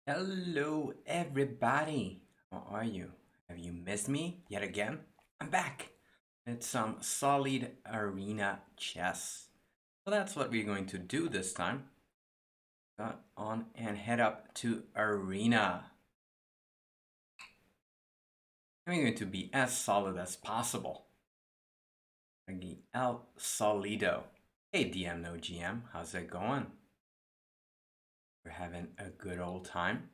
Hello, everybody. How are you? Have you missed me yet again? I'm back. It's some solid arena chess. So that's what we're going to do this time. Got on and head up to arena. I'm going to be as solid as possible. El Solido. Hey DM no GM, how's it going? We're having a good old time.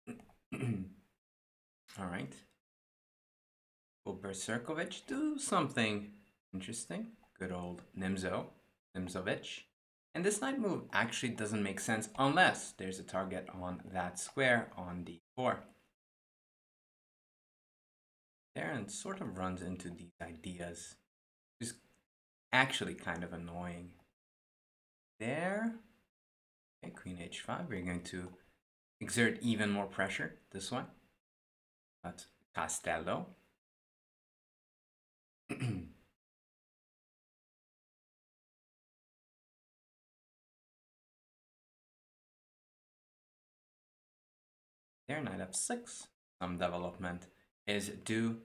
All right. Will Berserkovich do something interesting? Good old Nimzovich. And this knight move actually doesn't make sense unless there's a target on that square on d4. Darren sort of runs into these ideas. It's actually kind of annoying. There. Okay, queen h5. We're going to exert even more pressure this way. That's Castello. There, knight f6. Some development is due.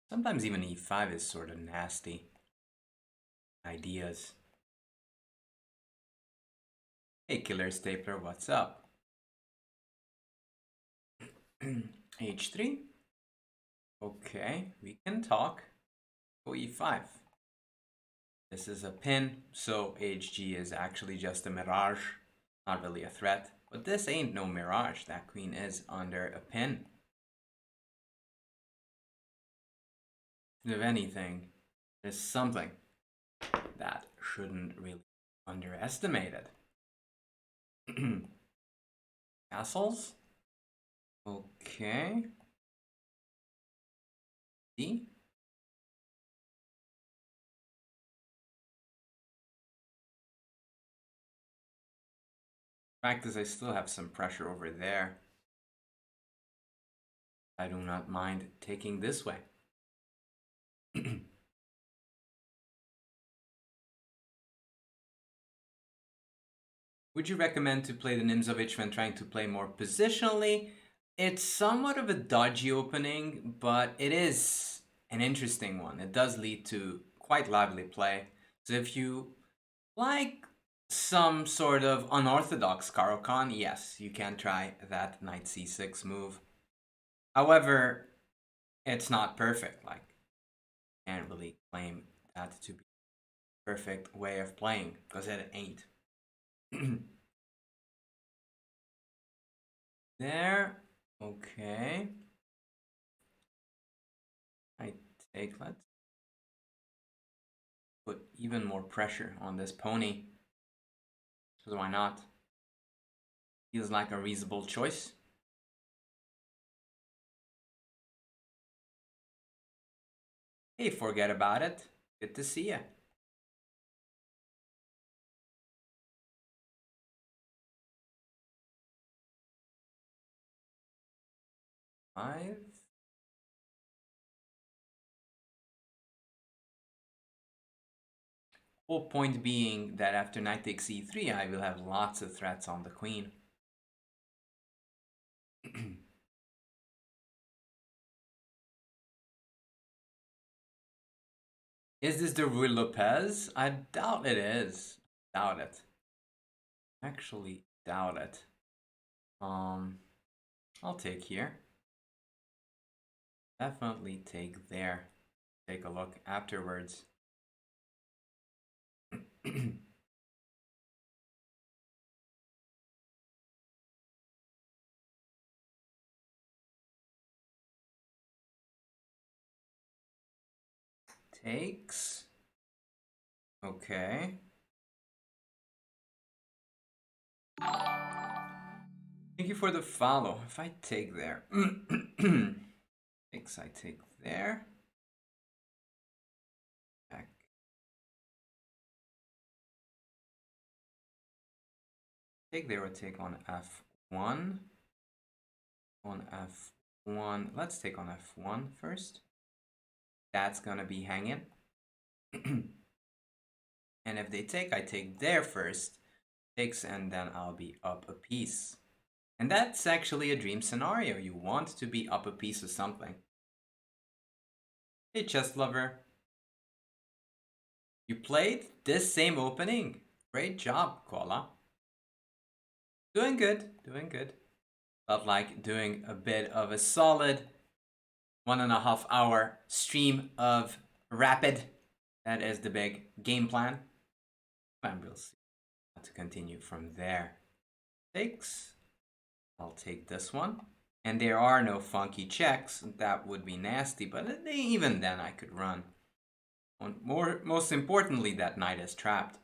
Sometimes even e5 is sort of nasty. Ideas. Hey, Killer Stapler, what's up? h3. Okay, we can talk. Go e5. This is a pin, so hg is actually just a mirage. Not really a threat. But this ain't no mirage. That queen is under a pin. If anything, there's something that shouldn't really be underestimated. Castles. Okay. D. Fact is, I still have some pressure over there. I do not mind taking this way. Would you recommend to play the Nimzovich when trying to play more positionally? It's somewhat of a dodgy opening, but it is an interesting one. It does lead to quite lively play. So if you like some sort of unorthodox Caro-Kann, yes, you can try that knight c6 move. However, it's not perfect. Like, can't really claim that to be a perfect way of playing, because it ain't. There. Okay. I take, let's put even more pressure on this pony. Because why not? Feels like a reasonable choice. Hey, forget about it. Good to see ya. Five. Whole point being that after knight takes e3, I will have lots of threats on the queen. Is this the Rui Lopez? I doubt it is. Doubt it. Actually, doubt it. I'll take here. Definitely take there. Take a look afterwards. Takes. Okay. Thank you for the follow. If I take there. Takes, I take there. Back. Take there or take on f1. On f1. Let's take on f1 first. That's gonna be hanging. And if they take, I take there first. Takes, and then I'll be up a piece. And that's actually a dream scenario. You want to be up a piece of something. Hey, chess lover. You played this same opening. Great job, Koala. Doing good, doing good. Felt like doing a bit of a solid 1.5 hour stream of Rapid. That is the big game plan. And we'll see how to continue from there. Takes. I'll take this one. And there are no funky checks. That would be nasty, but even then I could run. Most importantly, that knight is trapped.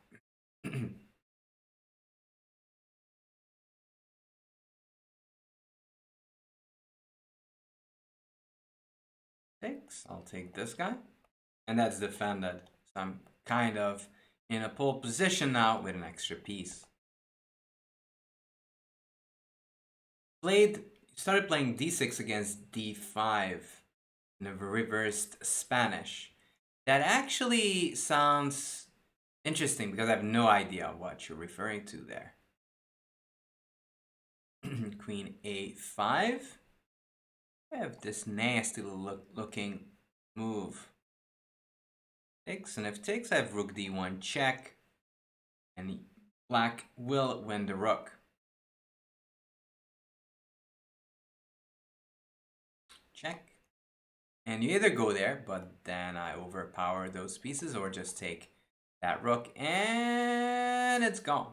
Takes. I'll take this guy. And that's defended. So I'm kind of in a pole position now with an extra piece. Started playing d6 against d5 in a reversed Spanish. That actually sounds interesting because I have no idea what you're referring to there. Queen a5. I have this nasty looking move. Takes, and if takes, I have rook d1 check, and black will win the rook. Check. And you either go there, but then I overpower those pieces, or just take that rook, and it's gone.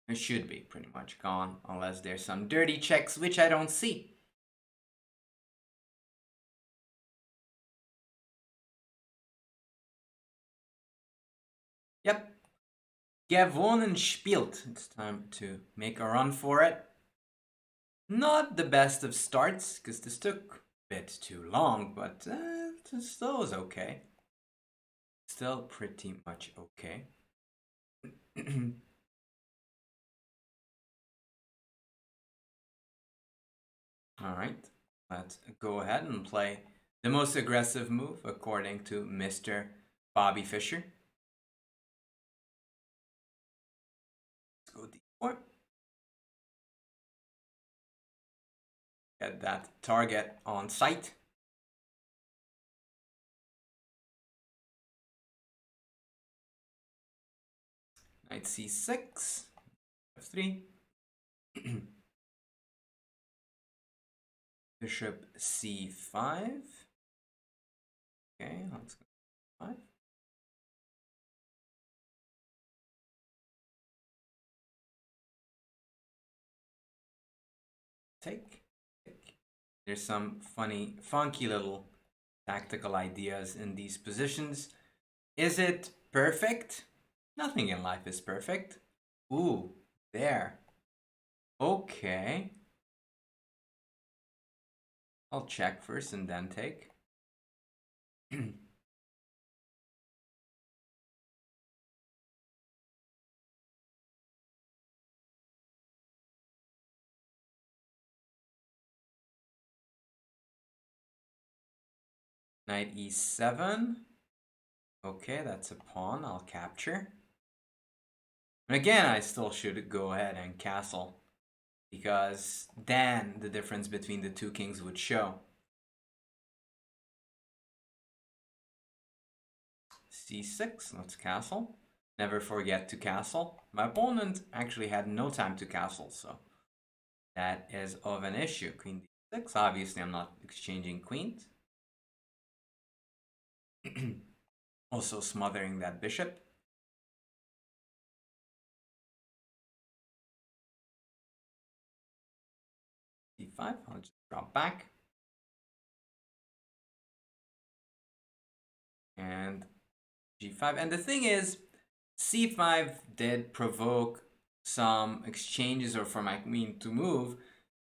It should be pretty much gone, unless there's some dirty checks, which I don't see. Yep. Gewonnen spielt. It's time to make a run for it. Not the best of starts, because this took a bit too long, but it still was okay. Still pretty much okay. Alright, let's go ahead and play the most aggressive move according to Mr. Bobby Fischer. Let's go d4. Get that target on sight. Knight c6, f3. Bishop c5. Okay, let's go 5. Take. There's some funky little tactical ideas in these positions. Is it perfect? Nothing in life is perfect. Ooh, there. Okay. I'll check first and then take. Knight e7. Okay, that's a pawn. I'll capture. And again, I still should go ahead and castle, because then the difference between the two kings would show. c6, let's castle. Never forget to castle. My opponent actually had no time to castle, so that is of an issue. Queen d6, obviously I'm not exchanging queens. Also smothering that bishop. d5, I'll just drop back. And g5. And the thing is, c5 did provoke some exchanges or for my queen to move,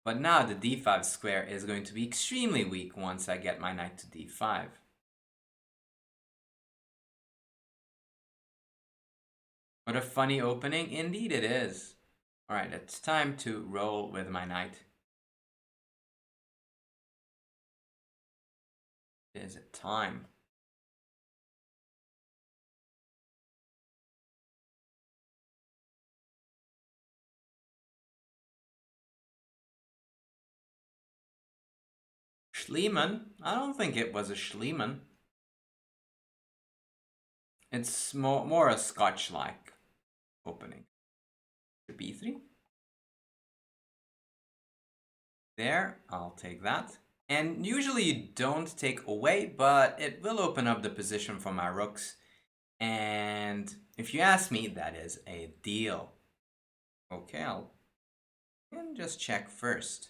but now the d5 square is going to be extremely weak once I get my knight to d5. What a funny opening. Indeed it is. Alright, it's time to roll with my knight. Is it time? Schliemann. I don't think it was a Schliemann. It's more a Scotch-like opening. B3. There, I'll take that. And usually you don't take away, but it will open up the position for my rooks. And if you ask me, that is a deal. Okay, I'll just check first.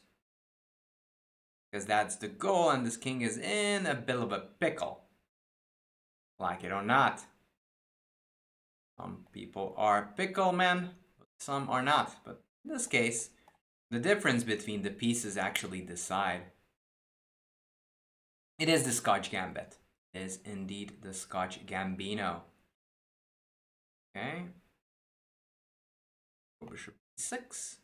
Because that's the goal, and this king is in a bit of a pickle. Like it or not. Some people are pickle men, but some are not. But in this case, the difference between the pieces actually decide. It is the Scotch Gambit. It is indeed the Scotch Gambino. Okay. Bishop e6.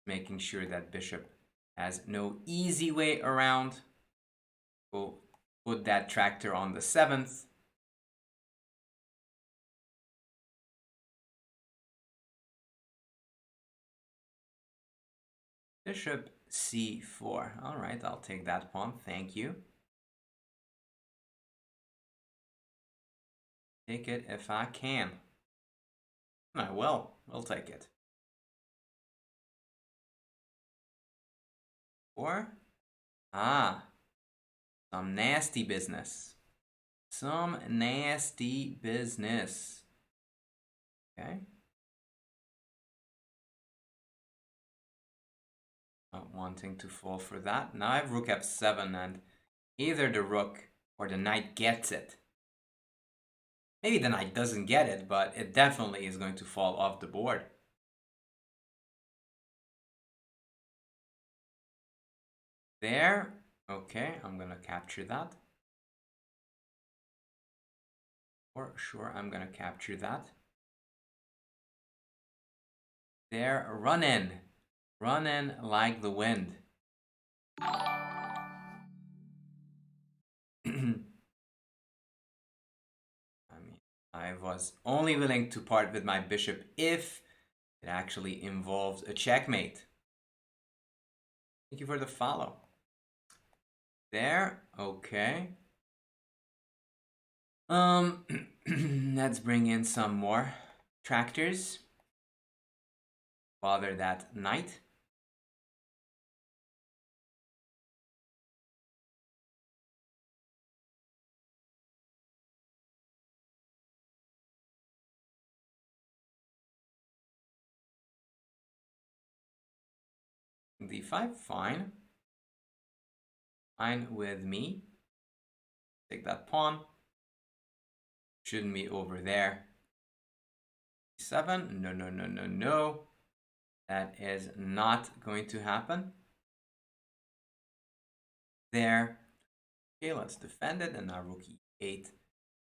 Making sure that bishop has no easy way around. We'll put that tractor on the 7th. Bishop c4. All right, I'll take that pawn. Thank you. Take it if I can. I will. We'll take it. Or, some nasty business. Some nasty business. Okay. Not wanting to fall for that. Now I have rook f7, and either the rook or the knight gets it. Maybe the knight doesn't get it, but it definitely is going to fall off the board. There. Okay, I'm gonna capture that. For sure, I'm gonna capture that. There, run in. Run in like the wind. I mean, I was only willing to part with my bishop if it actually involves a checkmate. Thank you for the follow. There, okay. Let's bring in some more tractors. Bother that knight. D5, fine. Fine with me. Take that pawn. Shouldn't be over there. 7. No, no, no, no, no. That is not going to happen. There. Okay, let's defend it. And now rook e8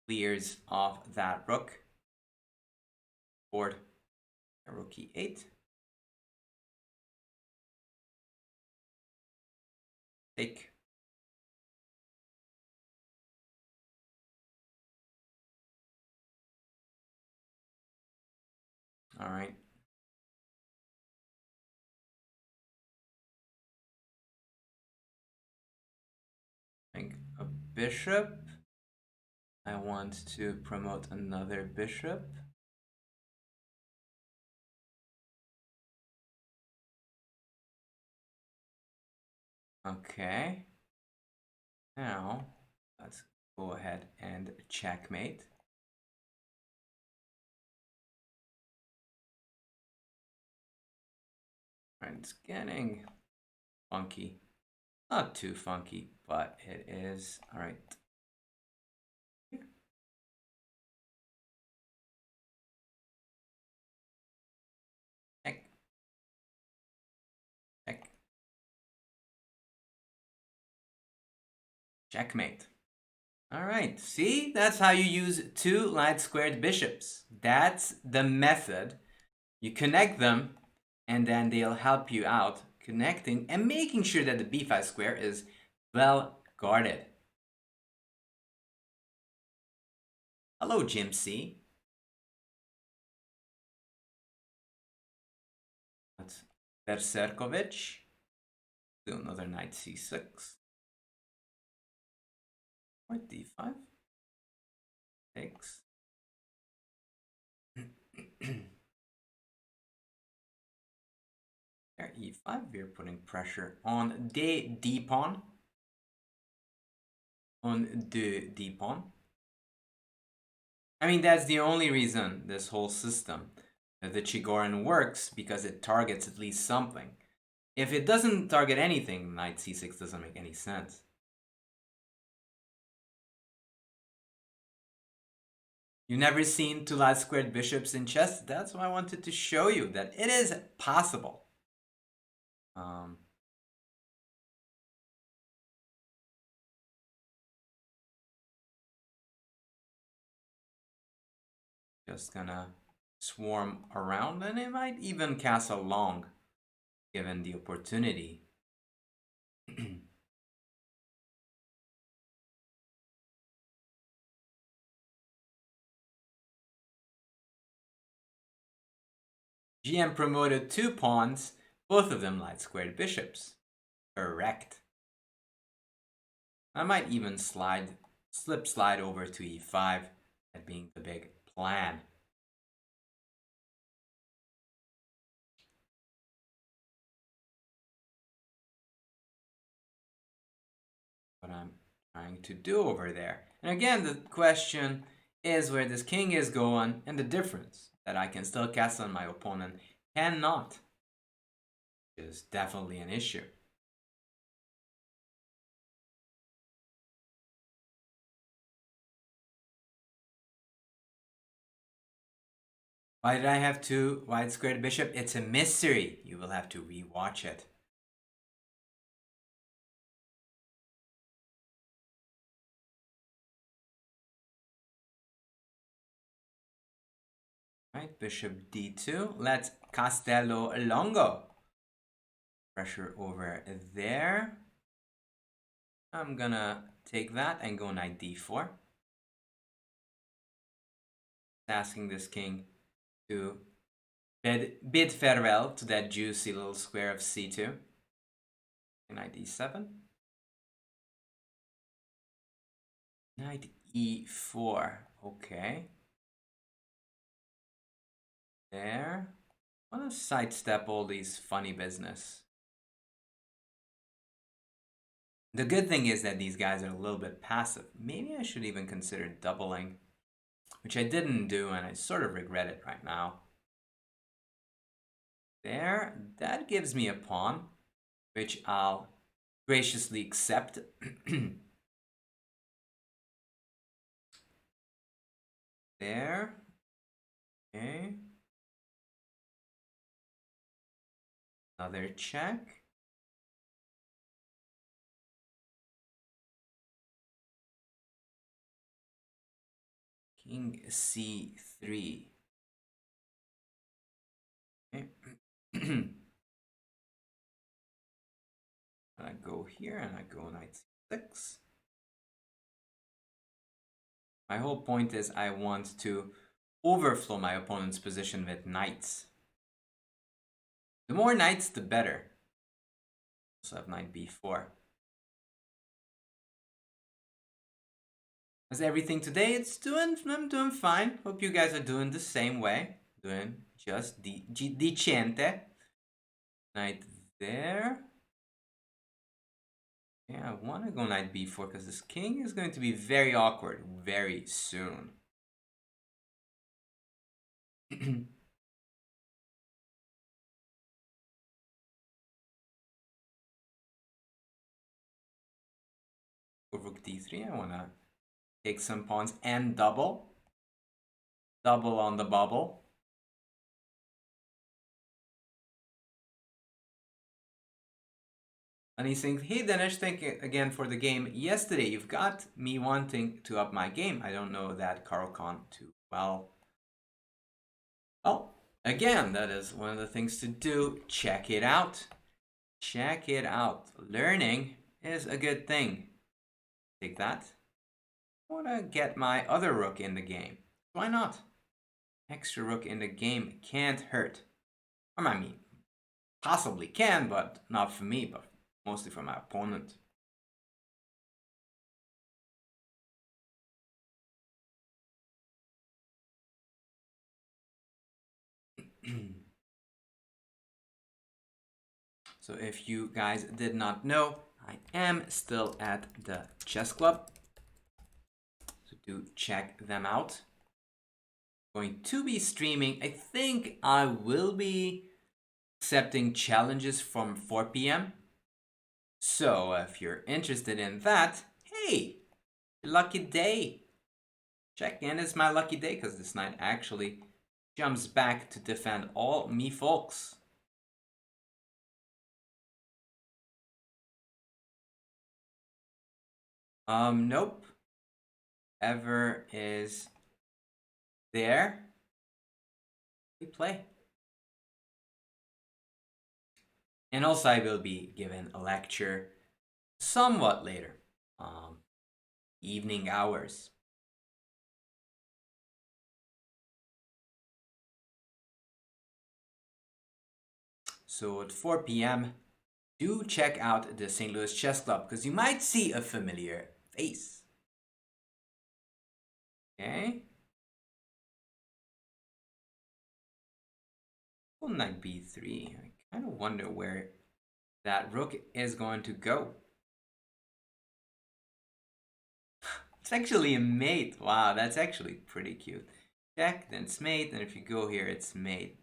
clears off that rook. Board. Rook e8. Take. All right. Think a bishop. I want to promote another bishop. Okay. Now, let's go ahead and checkmate. Right, it's getting funky. Not too funky, but it is. All right. Check. Check. Checkmate. All right, see? That's how you use two light squared bishops. That's the method. You connect them, and then they'll help you out connecting and making sure that the b5 square is well guarded. Hello, Jim C. That's Berserkovich. Do another knight c6. d5 takes. There, e5, we're putting pressure on the d pawn. On the d pawn. I mean, that's the only reason this whole system, the Chigorin, works, because it targets at least something. If it doesn't target anything, knight c6 doesn't make any sense. You've never seen two light squared bishops in chess? That's why I wanted to show you that it is possible. Just gonna swarm around, and it might even castle long, given the opportunity. GM promoted 2 pawns, both of them light squared bishops. Correct. I might even slip slide over to e5, that being the big plan. What I'm trying to do over there. And again, the question is where this king is going, and the difference that I can still castle and my opponent cannot is definitely an issue. Why did I have 2 wide squared bishop? It's a mystery. You will have to rewatch it. Right, bishop d2. Let's Castello Longo. Pressure over there. I'm gonna take that and go knight d4. Asking this king to bid farewell to that juicy little square of c2. Knight e7. Knight e4. Okay. There. I want to sidestep all these funny business. The good thing is that these guys are a little bit passive. Maybe I should even consider doubling, which I didn't do, and I sort of regret it right now. There. That gives me a pawn, which I'll graciously accept. There. Okay. Another check. King c3. Okay. I go here and I go knight c6. My whole point is I want to overflow my opponent's position with knights. The more knights, the better. Also have knight b4. How's everything today? I'm doing fine. Hope you guys are doing the same way. Doing just decente. Knight there. Yeah, I want to go knight b4 because this king is going to be very awkward very soon. Rook d3. I want to take some pawns and double. Double on the bubble. And he's saying, hey Dinesh, thank you again for the game yesterday. You've got me wanting to up my game. I don't know that Carl Khan too well. Well, again, that is one of the things to do. Check it out. Check it out. Learning is a good thing. Take that. I want to get my other rook in the game. Why not? Extra rook in the game can't hurt. I mean, possibly can, but not for me, but mostly for my opponent. So if you guys did not know, I am still at the chess club. So do check them out. Going to be streaming. I think I will be accepting challenges from 4 p.m. So if you're interested in that, hey, lucky day. Check in, it's my lucky day because this knight actually jumps back to defend all me folks. Nope. Ever is there. We play. And also I will be given a lecture somewhat later. Evening hours. So at 4 p.m., do check out the St. Louis Chess Club because you might see a familiar face. Okay. Well, knight b3. I kind of wonder where that rook is going to go. It's actually a mate. Wow, that's actually pretty cute. Check, then it's mate, and if you go here, it's mate.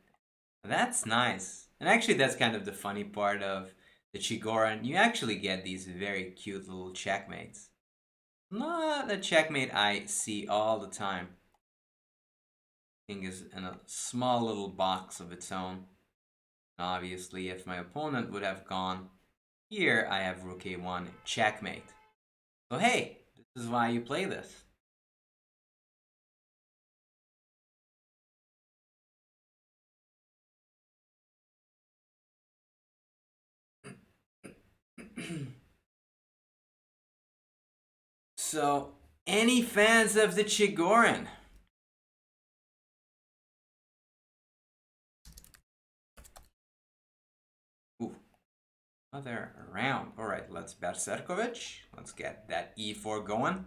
That's nice. And actually, that's kind of the funny part of the Chigoran. You actually get these very cute little checkmates. Not a checkmate I see all the time. King is in a small little box of its own. Obviously, if my opponent would have gone here, I have rook a1 checkmate. So hey, this is why you play this. So, any fans of the Chigoran? Ooh, another round. All right, let's Berserkovich. Let's get that e4 going.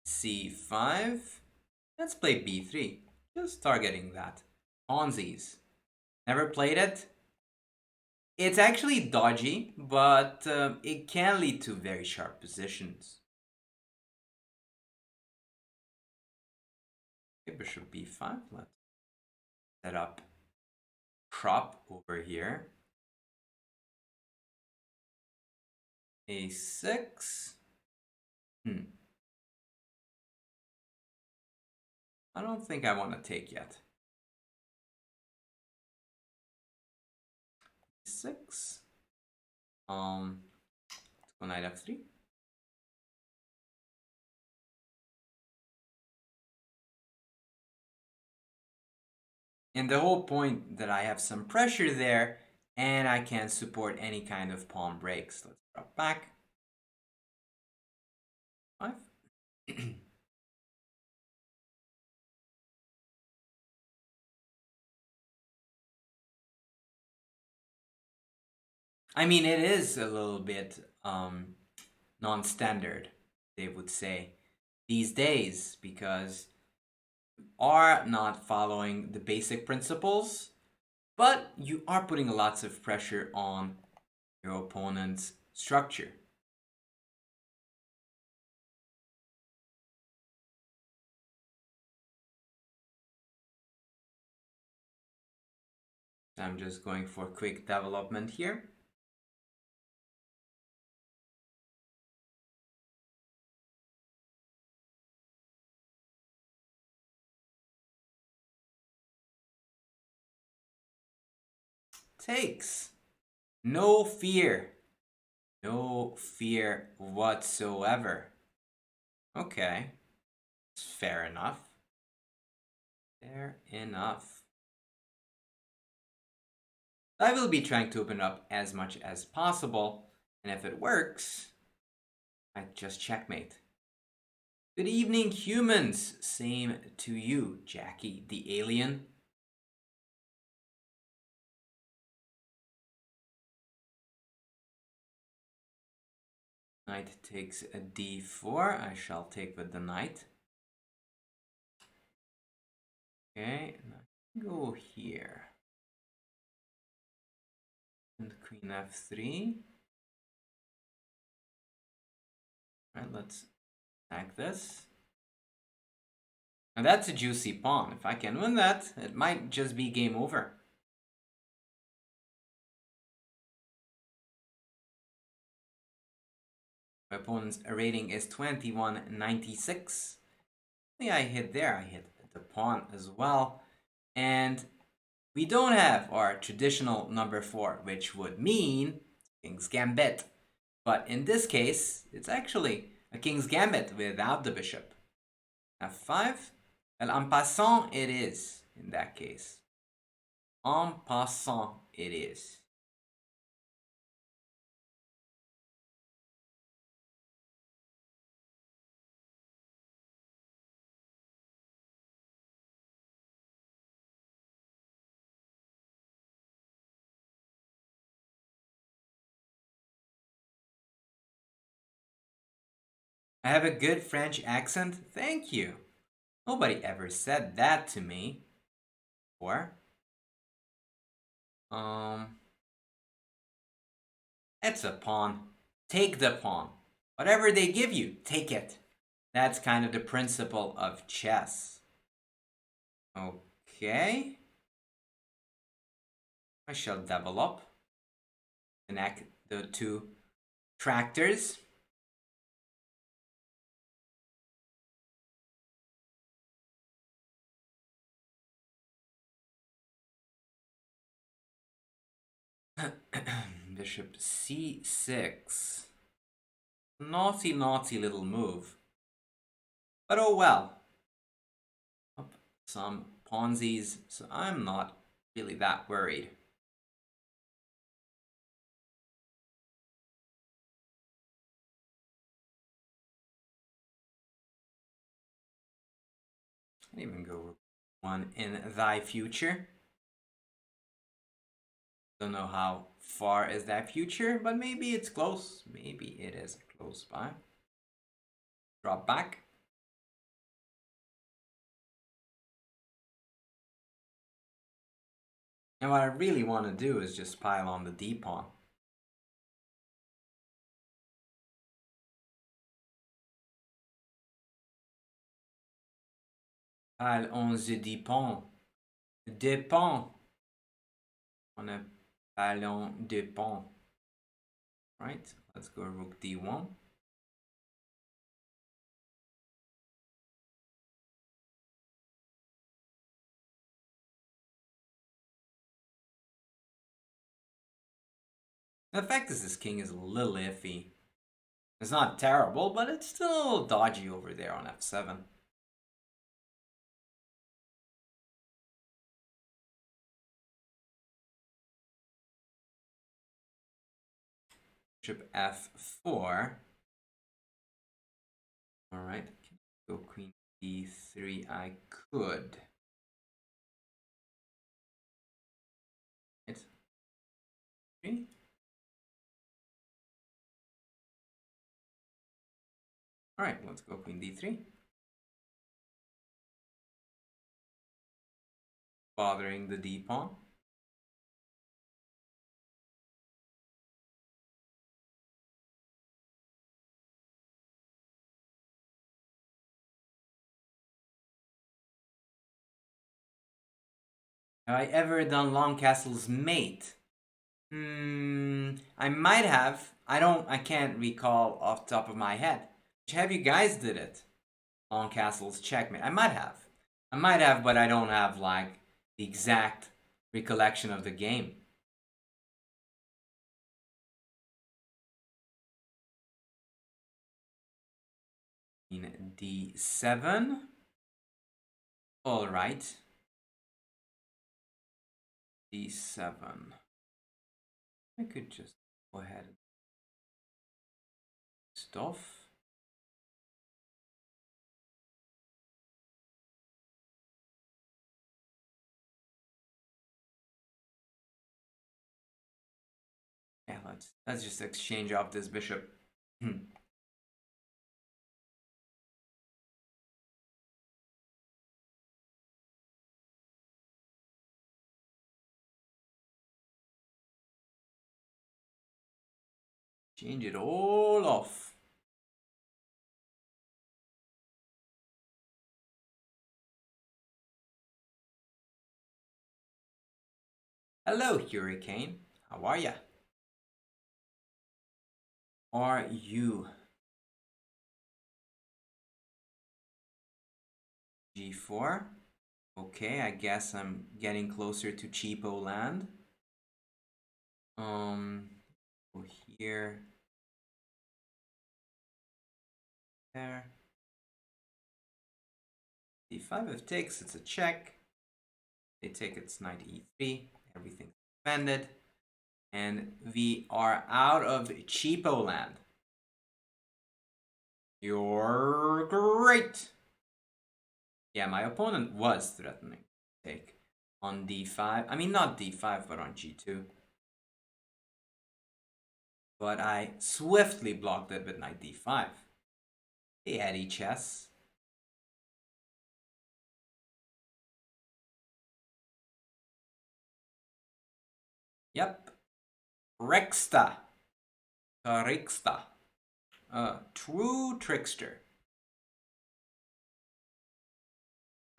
c5. Let's play b3. Just targeting that. Ponzi's. Never played it. It's actually dodgy, but it can lead to very sharp positions. Okay, bishop b5. Let's set up prop over here. a6. I don't think I want to take yet. 6. Let's go knight f3. And the whole point that I have some pressure there and I can support any kind of pawn breaks. Let's drop back. 5. I mean, it is a little bit non-standard, they would say, these days, because you are not following the basic principles, but you are putting lots of pressure on your opponent's structure. I'm just going for quick development here. Takes. No fear. No fear whatsoever. Okay. Fair enough. Fair enough. I will be trying to open up as much as possible, and if it works, I just checkmate. Good evening, humans. Same to you, Jackie the alien. Knight takes a d4. I shall take with the knight. Okay, go here. And queen f3. Alright, let's attack this. Now that's a juicy pawn. If I can win that, it might just be game over. My opponent's rating is 2196. I hit there. I hit the pawn as well. And we don't have our traditional number 4, which would mean King's Gambit. But in this case, it's actually a King's Gambit without the bishop. f5. Well, en passant it is, in that case. En passant it is. I have a good French accent? Thank you. Nobody ever said that to me. Or, it's a pawn. Take the pawn. Whatever they give you, take it. That's kind of the principle of chess. Okay. I shall develop. Connect the two tractors. Bishop c6. Naughty, naughty little move. But oh well. Up some pawnsies, so I'm not really that worried. I can even go one in thy future. Don't know how far is that future, but maybe it's close. Maybe it is close by. Drop back. And what I really want to do is just pile on the d-pawn. Pile on the d-pawn. D-pawn. On a pile de pawn. Right, let's go rook d1. The fact is this king is a little iffy. It's not terrible, but it's still a little dodgy over there on f7. Bishop f4. Alright, go queen d3. I could. It's 3. Alright, let's go queen d3. Bothering the d-pawn. Have I ever done long castle's mate? I might have. I can't recall off the top of my head. Have you guys did it? Long castle's checkmate. I might have, but I don't have like the exact recollection of the game. In d7. All right. d7. I could just go ahead and stuff. Yeah, let's just exchange off this bishop. Change it all off. Hello, Hurricane. How are ya? Are you? G4. Okay, I guess I'm getting closer to cheapo land. Go here. There. D5 if takes, it's a check. They take it's knight e3. Everything's defended. And we are out of cheapo land. You're great. Yeah, my opponent was threatening to take on d5. I mean, not d5, but on g2. But I swiftly blocked it with knight d5. Hey, Eddie Chess. Yep. Rexta. Rexta. True trickster.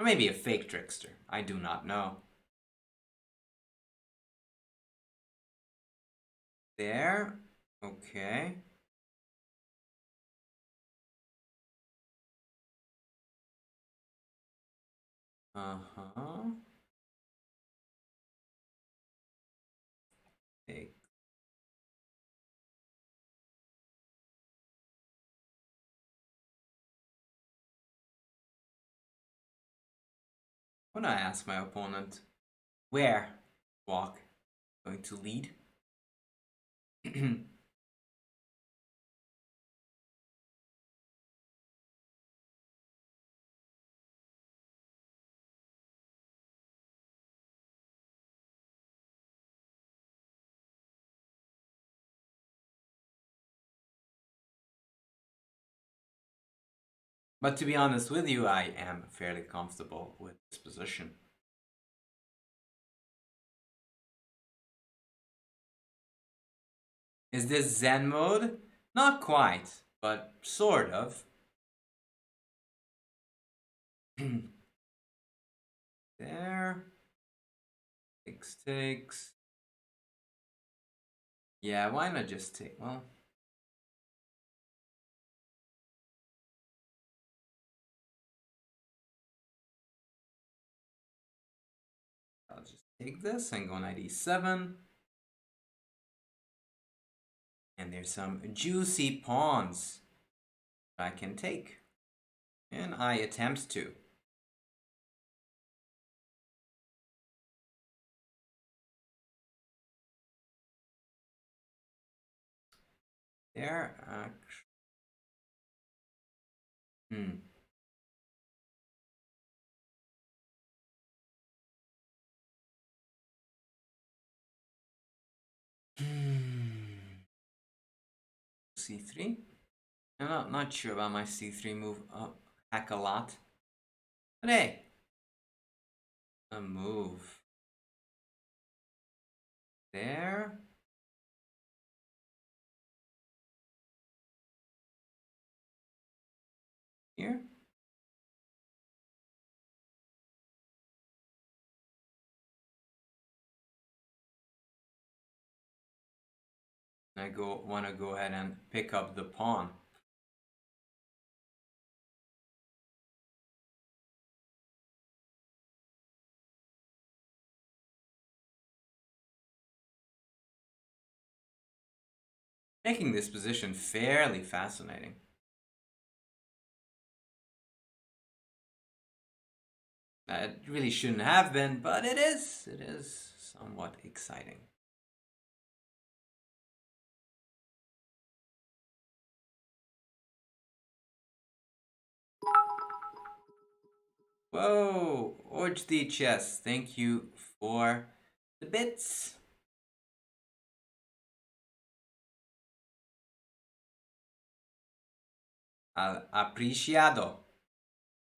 Or maybe a fake trickster. I do not know. There. Okay. Uh-huh. Fake. When I ask my opponent where walk going to lead. But to be honest with you, I am fairly comfortable with this position. Is this Zen mode? Not quite, but sort of. There. Takes. Yeah, why not just take? Well, I'll just take this and go knight e7. And there's some juicy pawns I can take. And I attempt to. There. Hmm. C3. I'm not sure about my c3 move. Hack a lot. But hey, a move. There. Here. I want to go ahead and pick up the pawn. Making this position fairly fascinating. It really shouldn't have been, but it is. It is somewhat exciting. Whoa, HD Chess, thank you for the bits. Apreciado.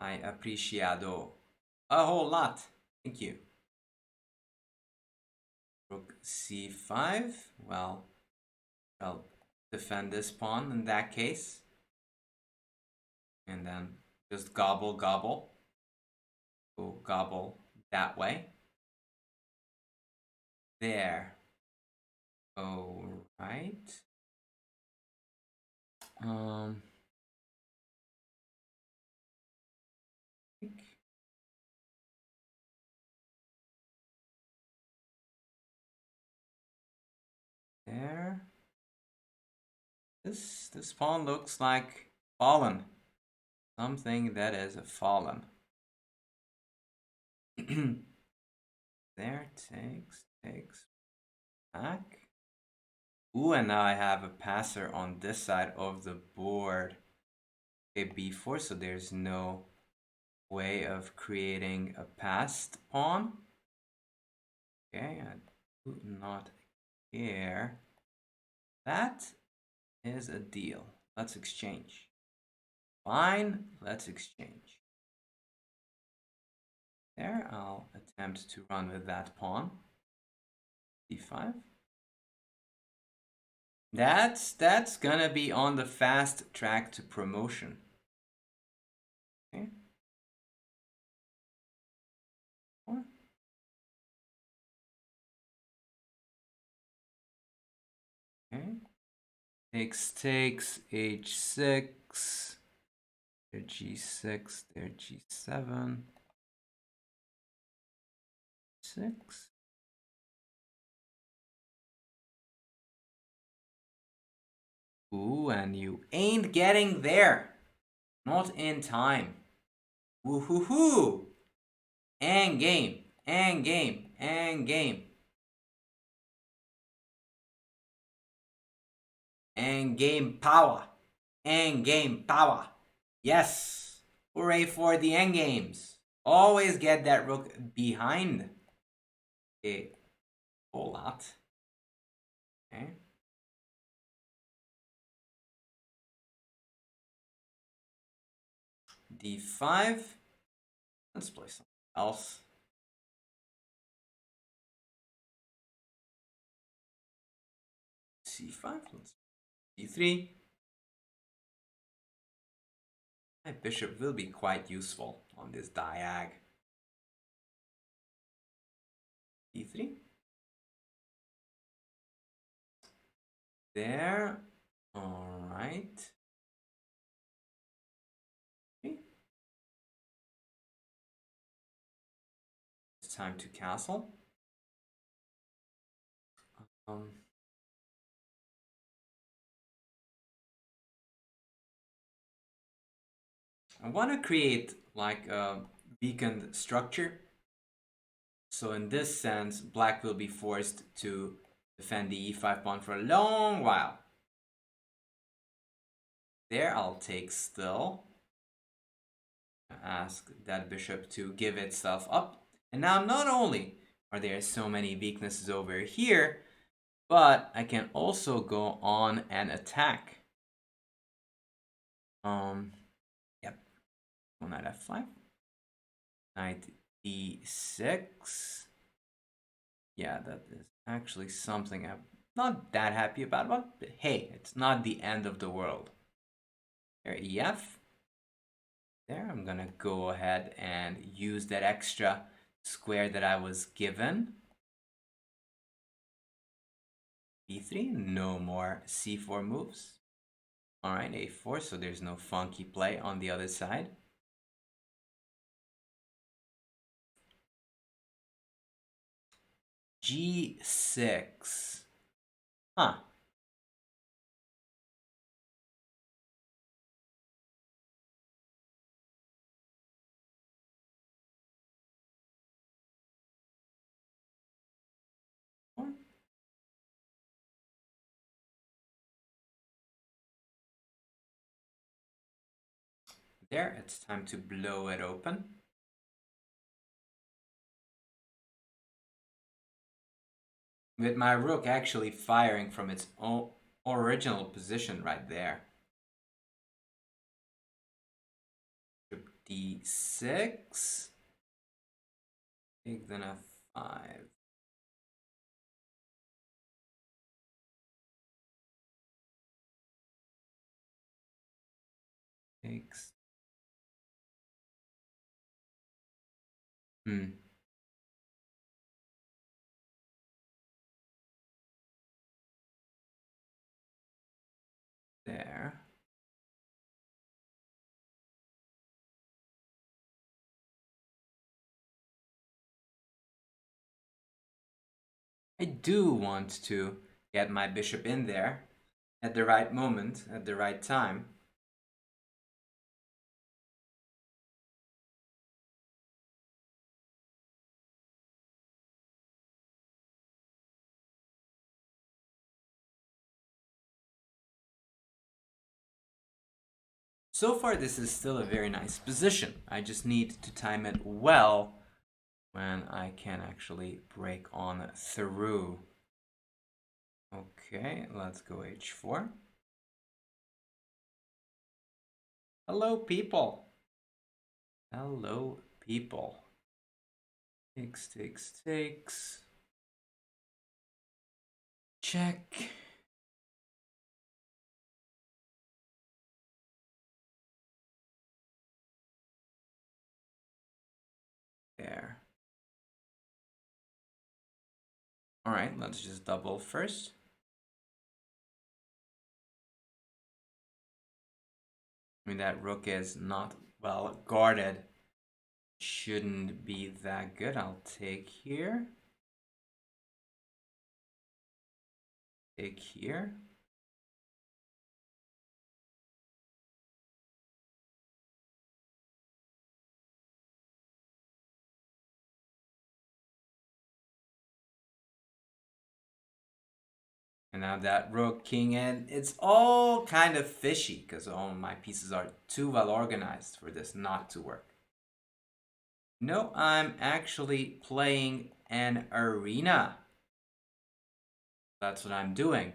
I apreciado a whole lot. Thank you. Rook c5. Well, defend this pawn in that case. And then just gobble, gobble. Go gobble that way. There. All right. There. This pawn looks like fallen. Something that is fallen. There, takes, back. Ooh, and now I have a passer on this side of the board. Okay, b4, so there's no way of creating a passed pawn. Okay, I do not care. That is a deal. Let's exchange. Fine, let's exchange. There, I'll attempt to run with that pawn. d5. That's gonna be on the fast track to promotion. Okay. Okay. Takes h6. There g6. There g7. 6. Ooh, and you ain't getting there. Not in time. Woohoo! And game. And game. And game. And game power. And game power. Yes. Hooray for the endgames. Always get that rook behind a whole lot. Okay. d5. Let's play something else. c5. Let's d3. My bishop will be quite useful on this diag. d3. There. All right. It's time to castle. I want to create like a beaconed structure. So in this sense, black will be forced to defend the e5 pawn for a long while. There, I'll take still. Ask that bishop to give itself up. And now not only are there so many weaknesses over here, but I can also go on and attack. Yep. Knight f5. Knight d6. Yeah, that is actually something I'm not that happy about, but hey, it's not the end of the world. There, ef. There, I'm gonna go ahead and use that extra square that I was given. b3, no more c4 moves. All right, a4, so there's no funky play on the other side. g6. Huh. There, it's time to blow it open. With my rook actually firing from its own original position right there. Bishop d6. Take then f5. takes. Hmm. There. I do want to get my bishop in there at the right moment, at the right time. So far, this is still a very nice position. I just need to time it well when I can actually break on through. Okay, let's go h4. Hello, people. Hello, people. Takes, takes, takes. Check. There. All right, let's just double first. I mean, that rook is not well guarded. Shouldn't be that good. I'll take here. Take here. And now that rook, king, and it's all kind of fishy because all my pieces are too well organized for this not to work. No, I'm actually playing an arena. That's what I'm doing.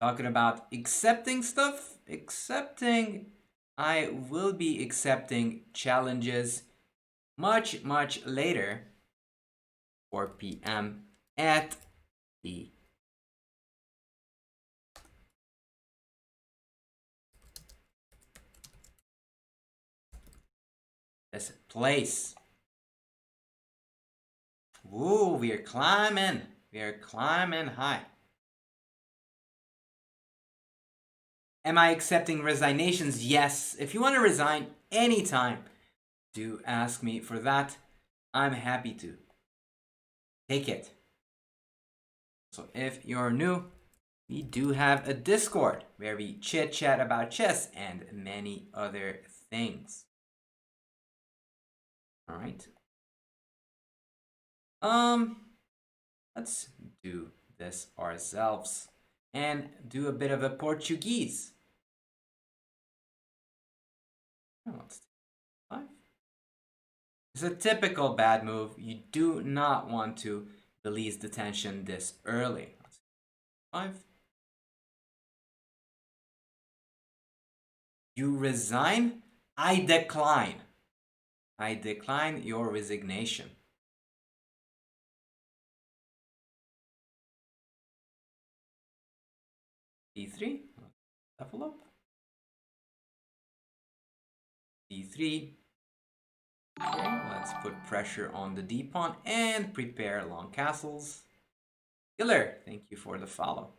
Talking about accepting stuff. Accepting. I will be accepting challenges much, much later. 4 p.m. at the this place. Woo, we are climbing. We are climbing high. Am I accepting resignations? Yes. If you want to resign anytime, do ask me for that. I'm happy to take it. So if you're new, we do have a Discord where we chit chat about chess and many other things. All right. Let's do this ourselves and do a bit of a Portuguese. Let's take 5. It's a typical bad move. You do not want to release the tension this early. 5. You resign? I decline. I decline your resignation. D3. Level up. D3. Okay, let's put pressure on the D pawn and prepare long castles. Killer, thank you for the follow.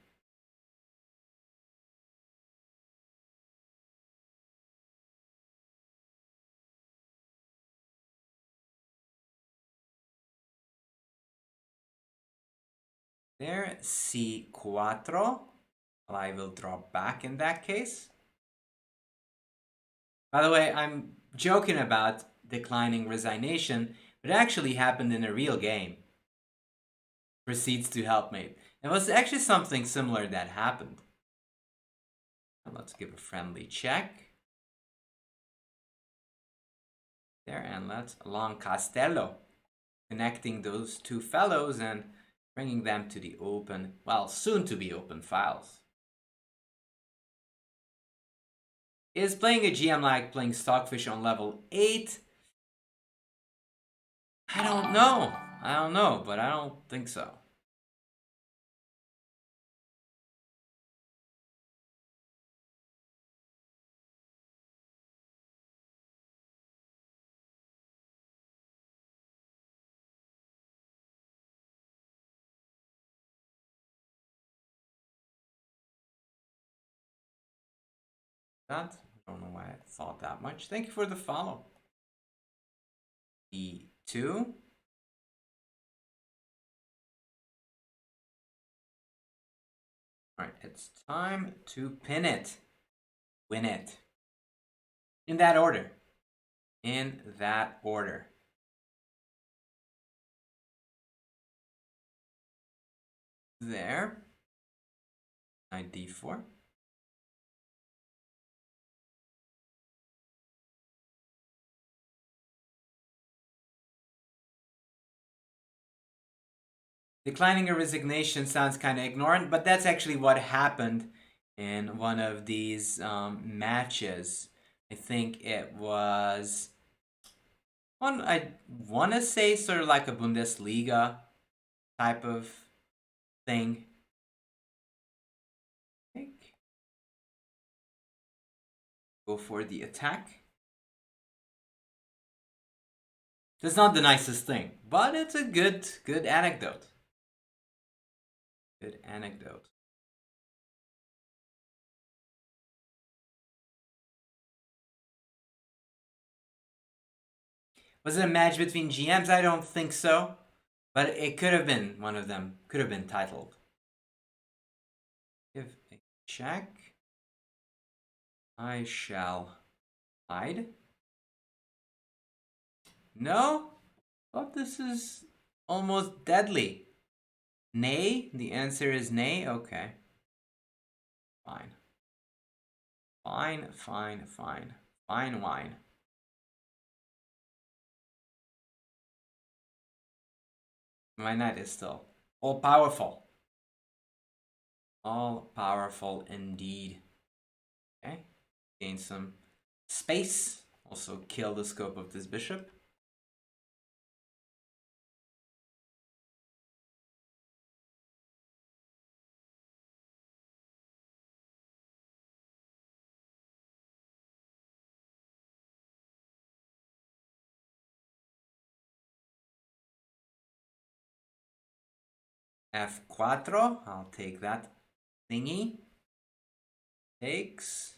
There, C4. I will drop back in that case. By the way, I'm joking about declining resignation, but it actually happened in a real game. Proceeds to helpmate. It was actually something similar that happened. Let's give a friendly check. There, and let's long castello. Connecting those two fellows and bringing them to the open, well, soon to be open files. Is playing a GM like playing Stockfish on level 8? I don't know, but I don't think so. That. I don't know why I thought that much. Thank you for the follow. E2. Alright, it's time to pin it. Win it. In that order. In that order. There. Knight d4. Declining a resignation sounds kind of ignorant, but that's actually what happened in one of these matches. I think it was one, I want to say sort of like a Bundesliga type of thing. Go for the attack. That's not the nicest thing, but it's a good anecdote. Good anecdote. Was it a match between GMs? I don't think so. But it could have been one of them. Could have been titled. Give a check. I shall hide. No? But this is almost deadly. Nay? The answer is nay? Okay. Fine. Fine, fine, fine. Fine wine. My knight is still all powerful. All powerful indeed. Okay. Gain some space. Also kill the scope of this bishop. F4. I'll take that thingy. Takes.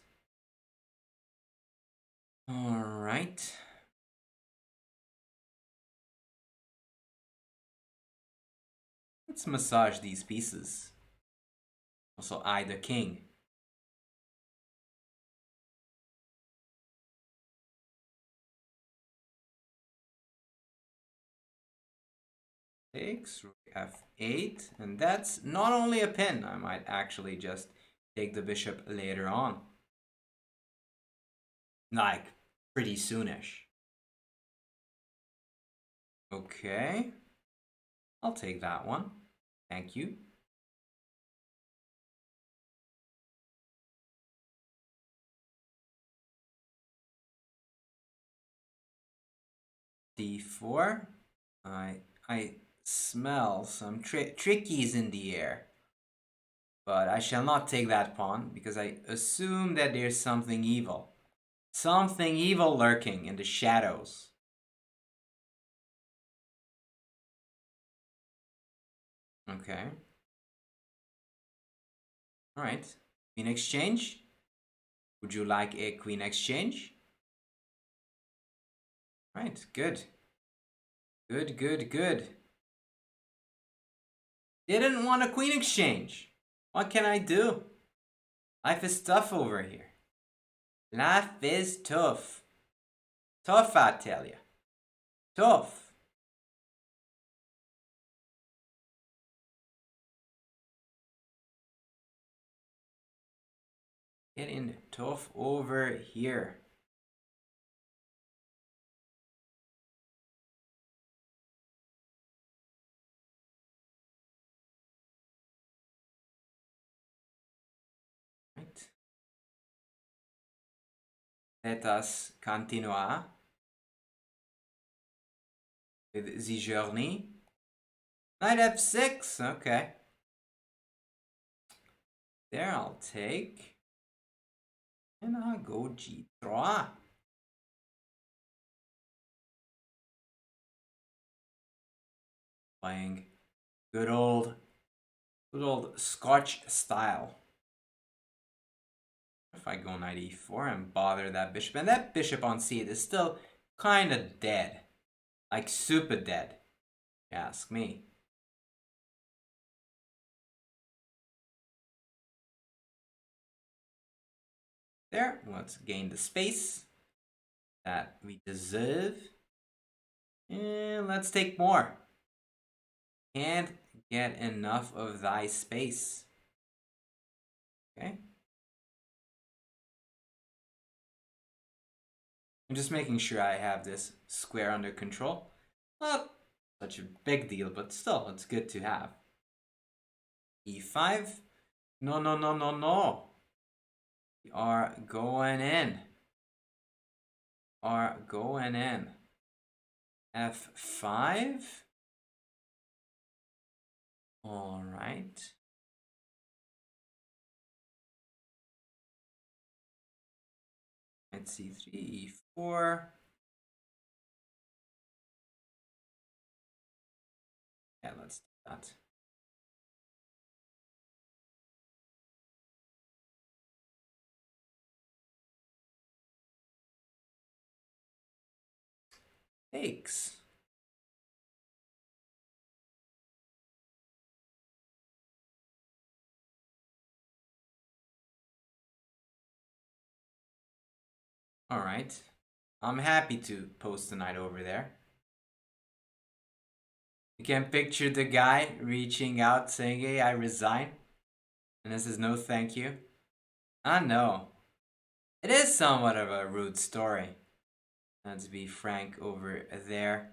All right. Let's massage these pieces. Also, I the king. Takes rook f8, and that's not only a pin. I might actually just take the bishop later on. Like, pretty soonish. Okay. I'll take that one. Thank you. D4. I smell some trickies in the air. But I shall not take that pawn because I assume that there's something evil. Something evil lurking in the shadows. Okay. Alright. Queen exchange. Would you like a queen exchange? Right, good. Good, good, good. Didn't want a queen exchange. What can I do? Life is tough over here. Life is tough. Tough, I tell you. Tough. Getting tough over here. Right. Let us continue with the journey. Knight f6, okay. There I'll take. And I'll go g3. Playing good old Scotch style. If I go knight e4 and bother that bishop, and that bishop on c8 is still kind of dead. Like super dead, if you ask me. There, let's gain the space that we deserve. And let's take more. Can't get enough of thy space. Okay. I'm just making sure I have this square under control. Not such a big deal, but still, it's good to have. e5. No, no, no, no, no. We are going in. Are going in. f5. All right. Knight c3, e4. Yeah, let's do that. Takes. All right. I'm happy to post the knight over there. You can picture the guy reaching out saying, hey, I resign. And this is no thank you. I know. It is somewhat of a rude story. Let's be frank over there.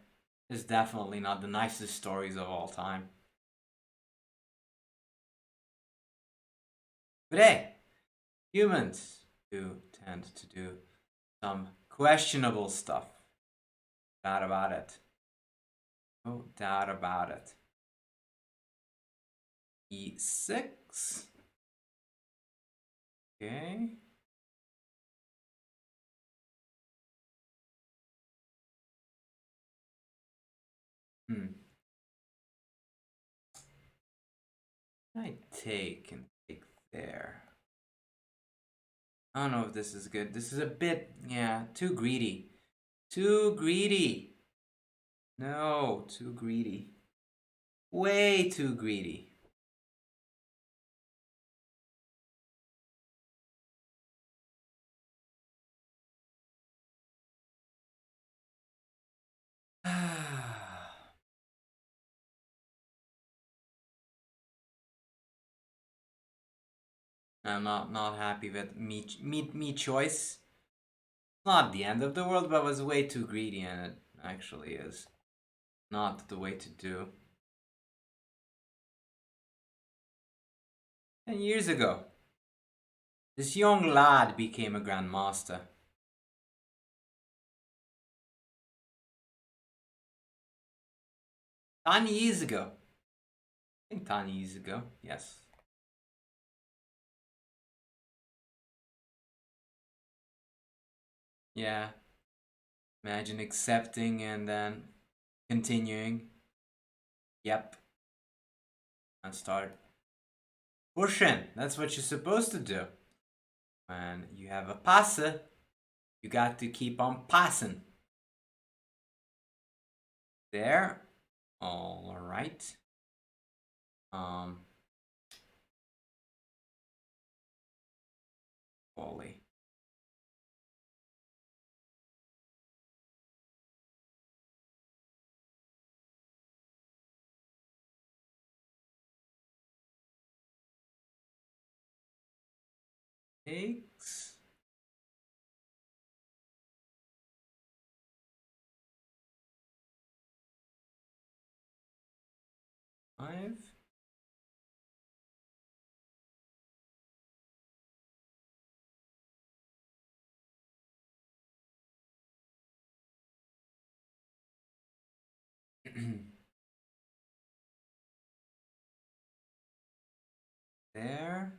It's definitely not the nicest stories of all time. But hey, humans do tend to do some questionable stuff. No doubt about it. No doubt about it. e6. Okay. I take and take there. I don't know if this is good. This is a bit, yeah, too greedy. Too greedy. No, too greedy. Way too greedy. I'm not happy with me choice. Not the end of the world, but was way too greedy, and it actually is not the way to do. 10 years ago, this young lad became a grandmaster. 10 years ago. I think 10 years ago, yes. Yeah. Imagine accepting and then continuing. Yep. And start pushing. That's what you're supposed to do. When you have a passer, you got to keep on passing. There. All right. Volley. Takes. Five. There.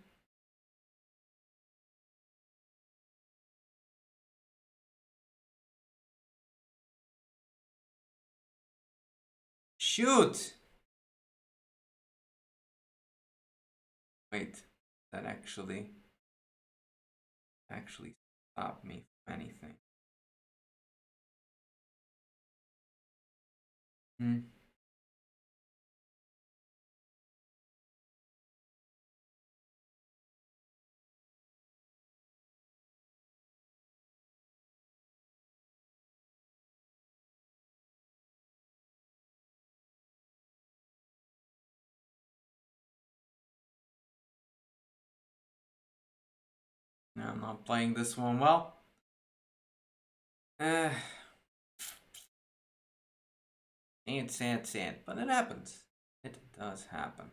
Shoot! Wait, that actually. actually stop me from anything. Hmm. No, I'm not playing this one well. Uh, sad, but it happens. It does happen.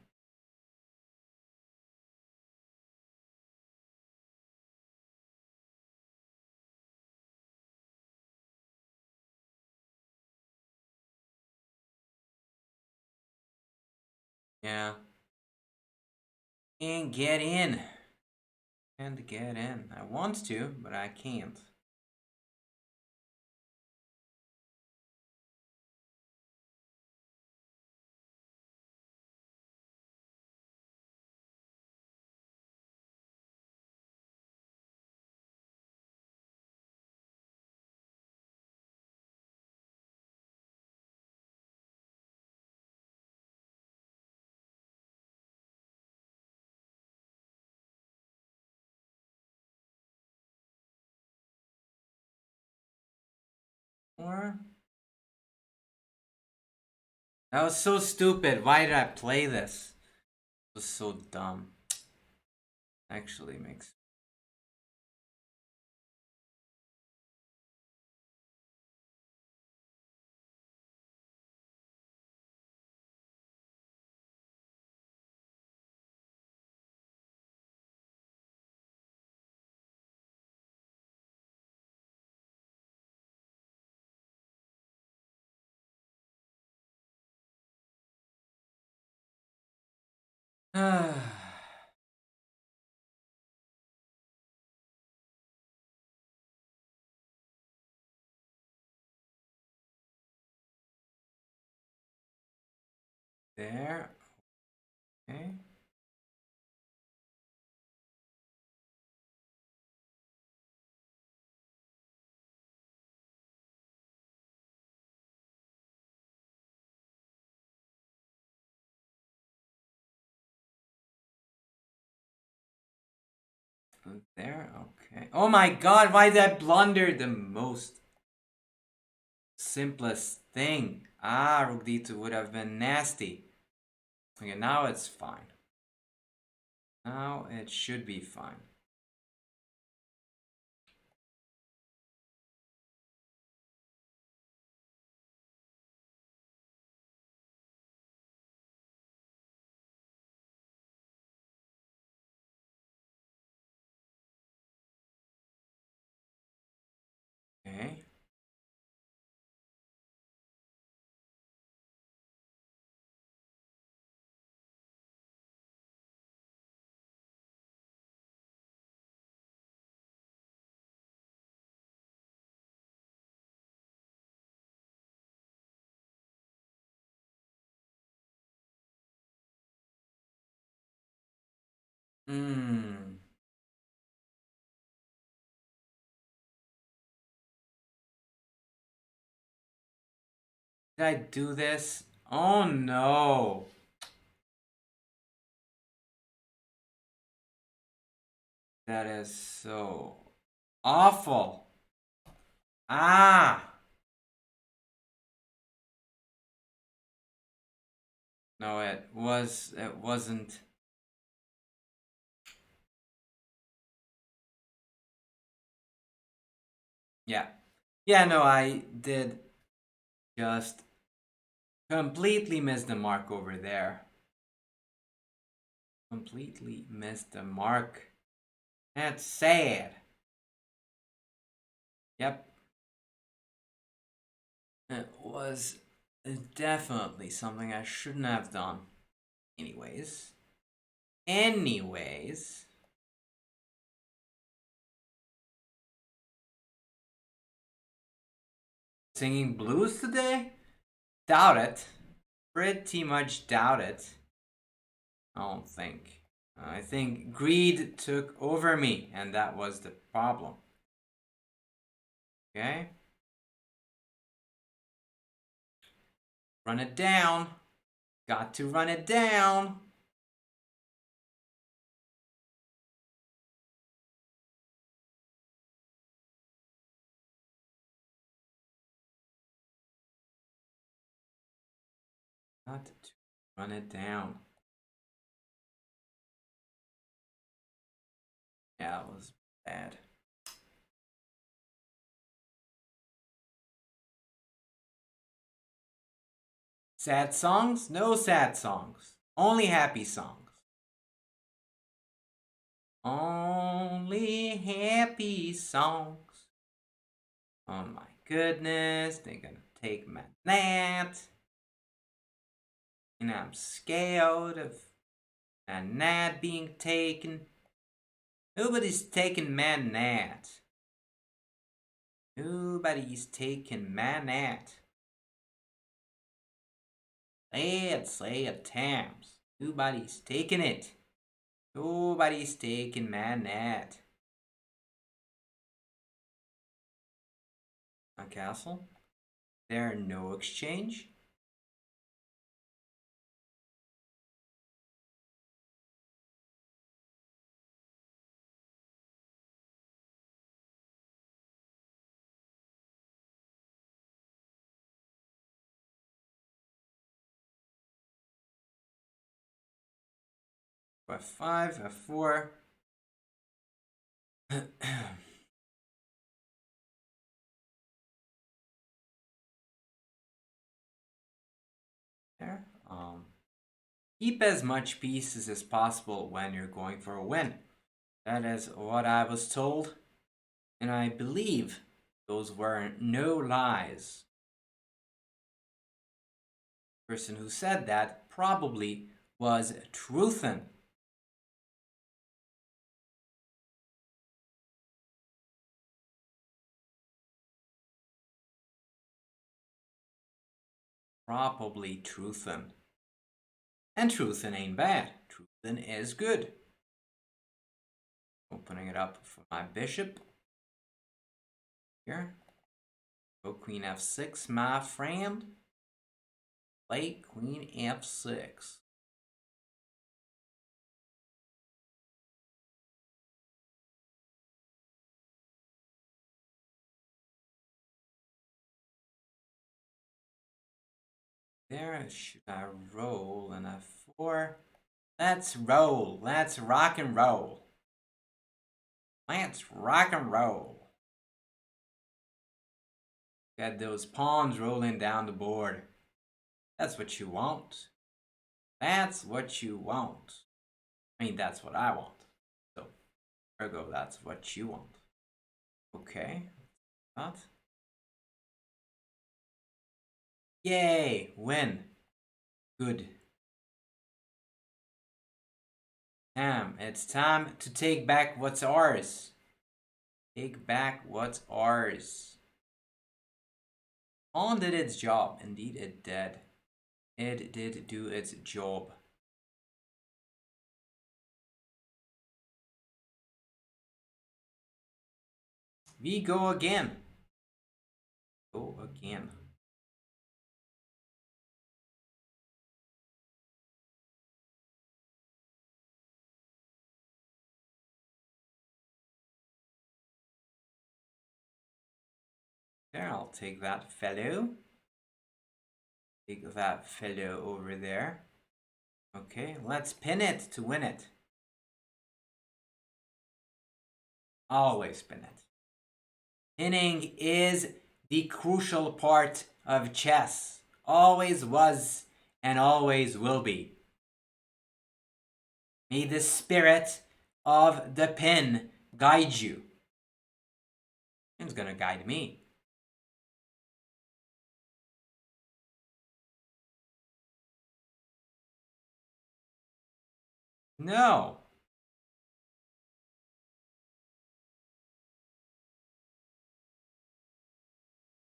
Yeah. Can't get in. Can't get in. I want to, but I can't. Or that was so stupid. Why did I play this? It was so dumb. Actually makes there. Okay. There. Okay. Oh my god, why did I blunder the most simplest thing? Ah, Rook D2 would have been nasty. Okay, now it's fine. Now it should be fine. Okay. Hmm. Did I do this? Oh no. That is so awful. Ah. No, it wasn't. Yeah. Yeah, no, I did just completely miss the mark over there. Completely missed the mark. That's sad. Yep. It was definitely something I shouldn't have done. Anyways. Anyways. Singing blues today? Doubt it. Pretty much doubt it. I don't think. I think greed took over me, and that was the problem. Okay? Run it down. Got to run it down. Got to run it down. Yeah, it was bad. Sad songs? No sad songs. Only happy songs. Only happy songs. Oh my goodness, they're gonna take my net. And I'm scared of my net being taken. Nobody's taking my net. Nobody's taking my net. Say it times. Nobody's taking it. Nobody's taking my net. A castle? There no exchange? F5, F4. There. Keep as much pieces as possible when you're going for a win. That is what I was told, and I believe those were no lies. The person who said that probably was truthin'. Probably truthin'. And truthin' ain't bad. Truthin' is good. Opening it up for my bishop. Here. Go queen f6, my friend. Play queen f6. There, should I roll an f4? Let's roll. Let's rock and roll. Let's rock and roll. Got those pawns rolling down the board. That's what you want. That's what you want. I mean, that's what I want. So, ergo, that's what you want. Okay. That. Yay! Win. Good. It's time to take back what's ours. Take back what's ours. Pawn did its job. Indeed, it did. It did do its job. We go again. Go again. There, I'll take that fellow. Take that fellow over there. Okay, let's pin it to win it. Always pin it. Pinning is the crucial part of chess. Always was and always will be. May the spirit of the pin guide you. It's gonna guide me. No.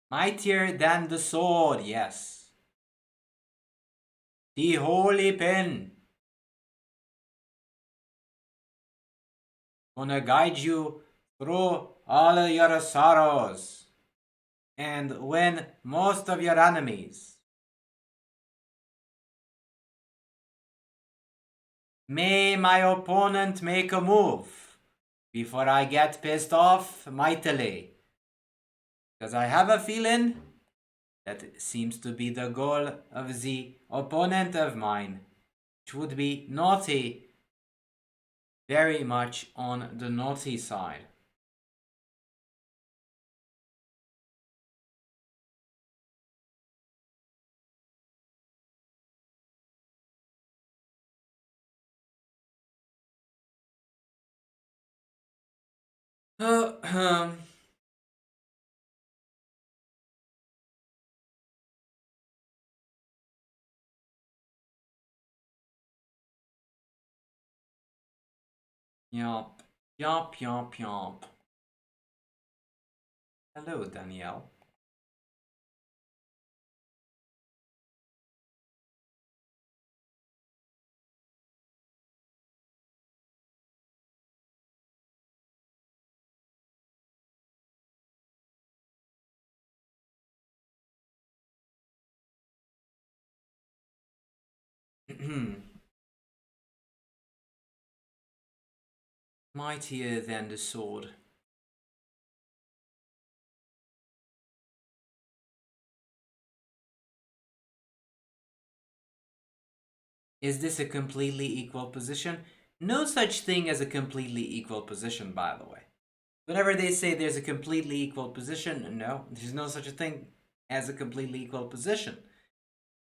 Mightier than the sword, yes. The holy pin. gonna guide you through all your sorrows and win most of your enemies. May my opponent make a move before I get pissed off mightily. Because I have a feeling that seems to be the goal of the opponent of mine, which would be naughty, very much on the naughty side. Uh, Yomp, yomp, yomp, yomp. Hello, Danielle. Mightier than the sword. Is this a completely equal position? No such thing as a completely equal position, by the way. Whenever they say there's a completely equal position, no, there's no such a thing as a completely equal position.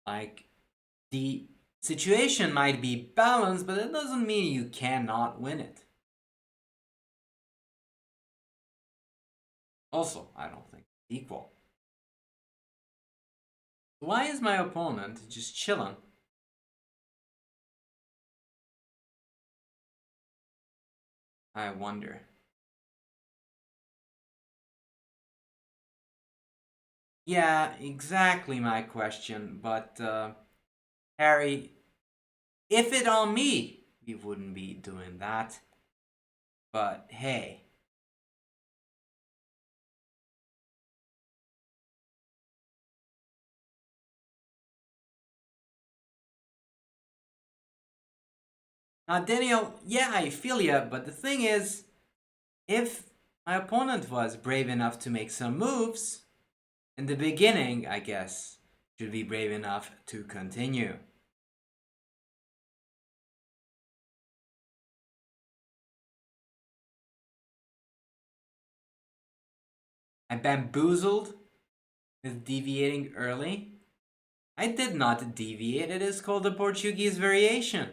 Like, the situation might be balanced, but it doesn't mean you cannot win it. Also, I don't think it's equal. Why is my opponent just chilling? I wonder. Yeah, exactly my question, but Harry, if it on me, we wouldn't be doing that. But hey. Now, Daniel, yeah, I feel ya, but the thing is, if my opponent was brave enough to make some moves, in the beginning, I guess, should be brave enough to continue. I bamboozled with deviating early. I did not deviate, it is called a Portuguese variation.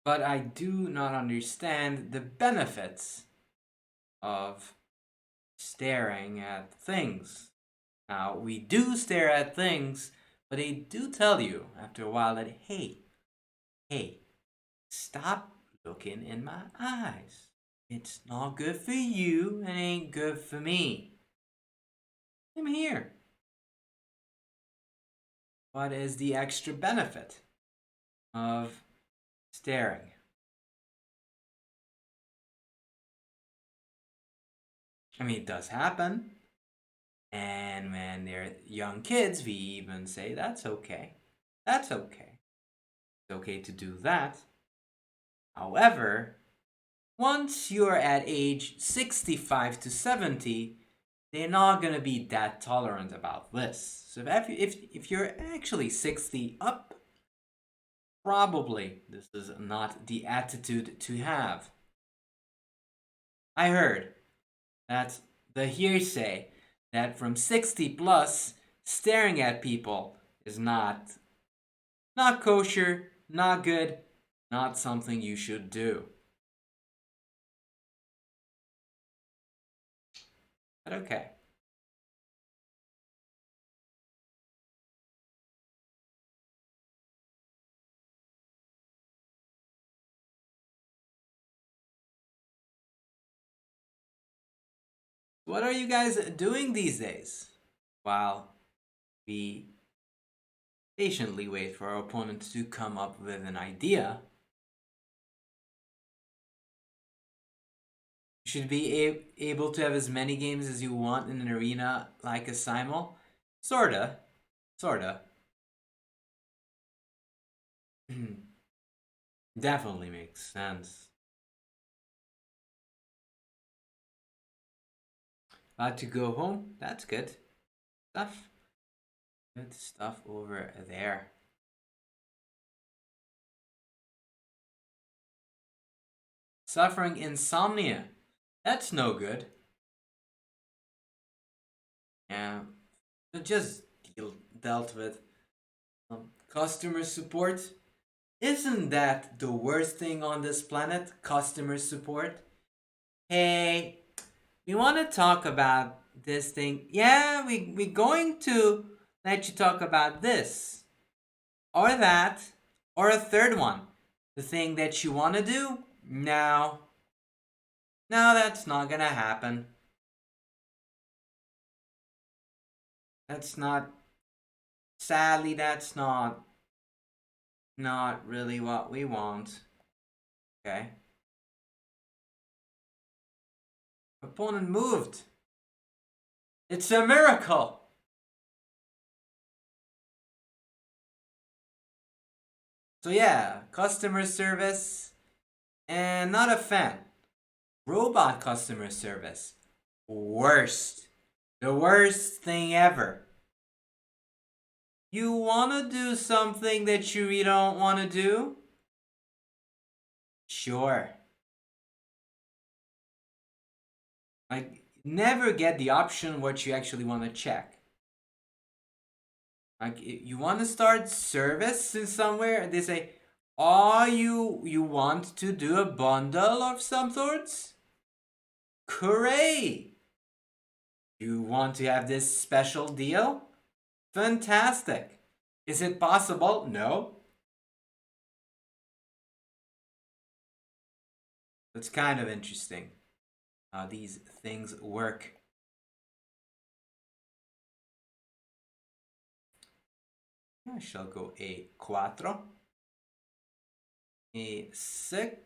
But I do not understand the benefits of staring at things. Now, we do stare at things, but they do tell you after a while that, hey, stop looking in my eyes. It's not good for you and ain't good for me. I'm here. What is the extra benefit of staring? I mean, it does happen. And when they're young kids, we even say that's okay. That's okay. It's okay to do that. However, once you're at age 65 to 70, they're not going to be that tolerant about this. So if you're actually 60 up, probably this is not the attitude to have. I heard that's the hearsay that from 60 plus, staring at people is not kosher, not good, not something you should do. But okay. What are you guys doing these days? While we patiently wait for our opponent to come up with an idea. You should be able to have as many games as you want in an arena like a simul. Sorta. Sorta. Definitely makes sense. About to go home? That's good. Stuff. Good stuff over there. Suffering insomnia. That's no good. Yeah. Just dealt with. Customer support. Isn't that the worst thing on this planet? Customer support? Hey, we want to talk about this thing. Yeah, we're going to let you talk about this or that or a third one. The thing that you want to do? No. No, that's not gonna happen. That's not. Sadly, that's not really what we want. Okay. Opponent moved. It's a miracle. So yeah, customer service and not a fan. Robot customer service. Worst. The worst thing ever. You wanna do something that you really don't wanna do? Sure. Like, never get the option what you actually wanna check. Like, you wanna start service in somewhere, they say, oh, you want to do a bundle of some sorts? Hooray! You want to have this special deal? Fantastic. Is it possible? No. It's kind of interesting how these things work. I shall go a4, a6.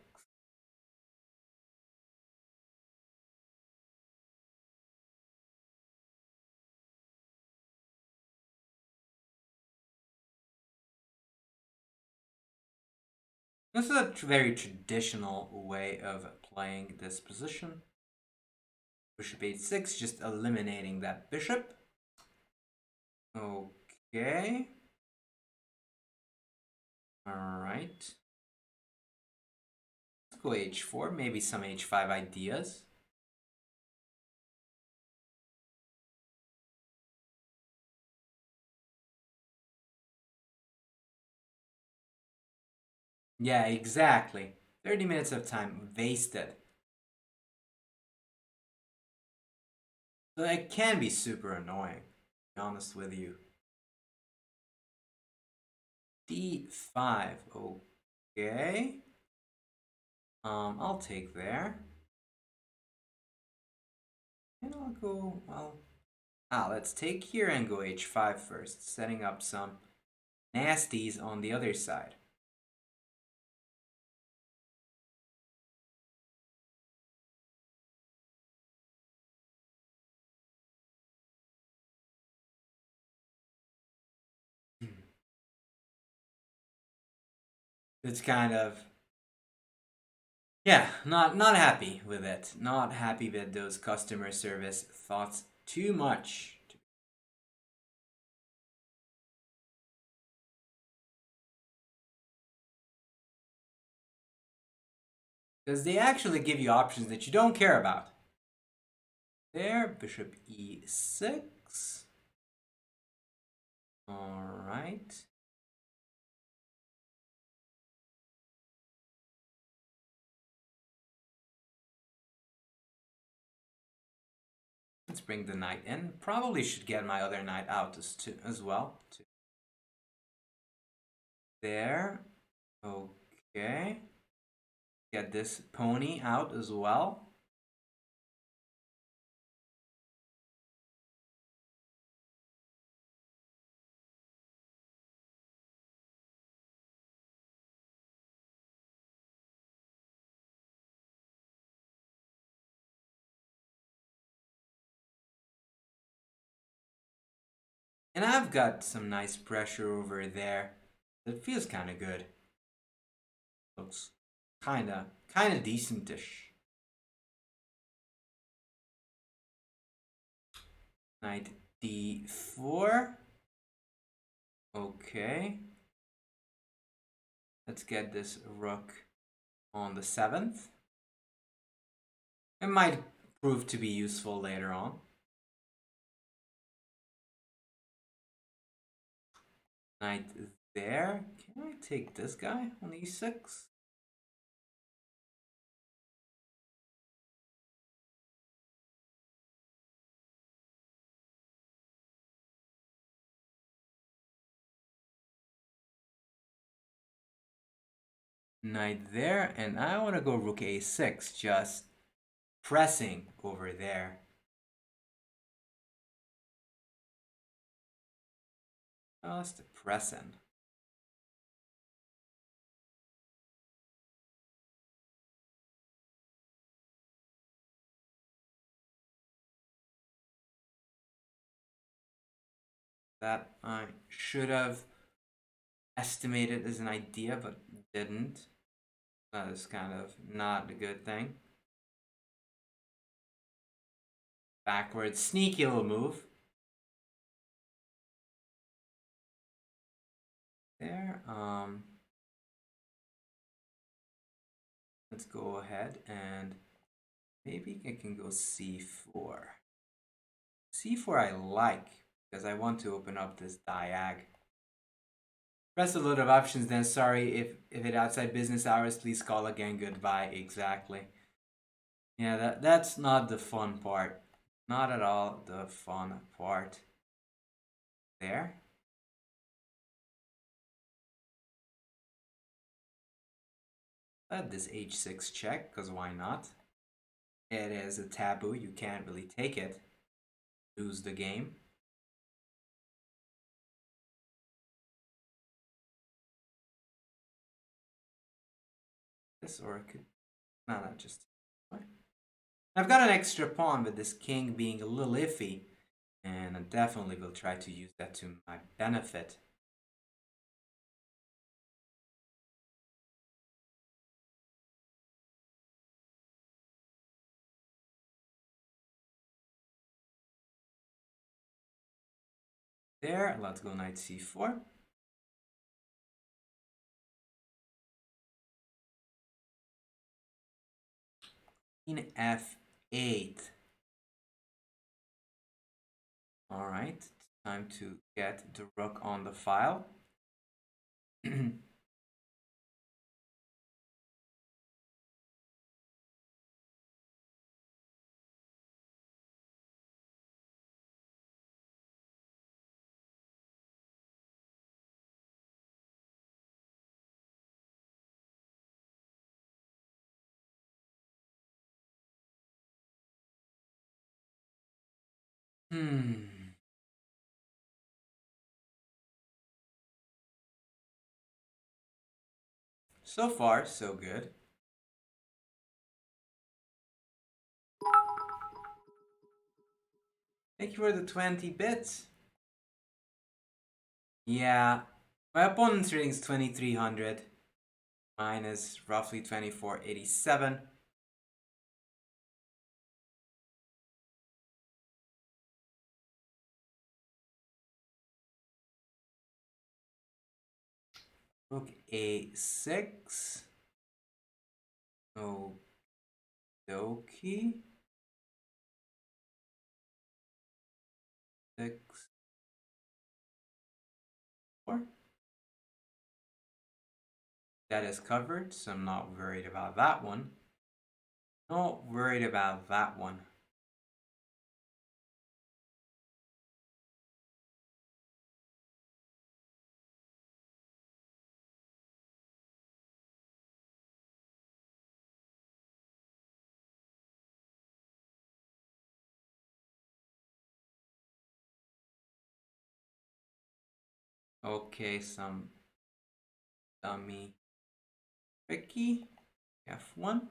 This is a very traditional way of playing this position. Bishop h6, just eliminating that bishop. Okay. Alright. Let's go h4, maybe some h5 ideas. Yeah, exactly. 30 minutes of time wasted. So it can be super annoying, to be honest with you. d5, okay. I'll take there. And I'll go, well, let's take here and go h5 first, setting up some nasties on the other side. It's kind of, yeah, not happy with it. Not happy with those customer service thoughts too much. Because they actually give you options that you don't care about. There, bishop e6. All right. Let's bring the knight in. Probably should get my other knight out as well. There. Okay. Get this pony out as well. And I've got some nice pressure over there. That feels kind of good. Looks kind of decentish. Knight d4. Okay. Let's get this rook on the 7th. It might prove to be useful later on. Knight there. Can I take this guy on e6? Knight there, and I want to go rook a6, just pressing over there. Just pressing. That I should have estimated as an idea, but didn't. That is kind of not a good thing. Backwards, sneaky little move. There. Let's go ahead and maybe I can go c4. c4 I like because I want to open up this diag. Press a load of options then. Sorry if it outside business hours, please call again. Goodbye. Exactly. Yeah, that's not the fun part. Not at all the fun part. There. Let this h6 check, because why not? It is a taboo. You can't really take it. Lose the game. This or it could... No, just... I've got an extra pawn with this king being a little iffy. And I definitely will try to use that to my benefit. There, let's go knight c4. Queen f8. All right, time to get the rook on the file. So far, so good. Thank you for the 20 bits. Yeah, my opponent's rating is 2300. Mine is roughly 2487. Rook a6. Okie. 6, 4. That is covered, so I'm not worried about that one. Not worried about that one. Okay, some dummy tricky. F1.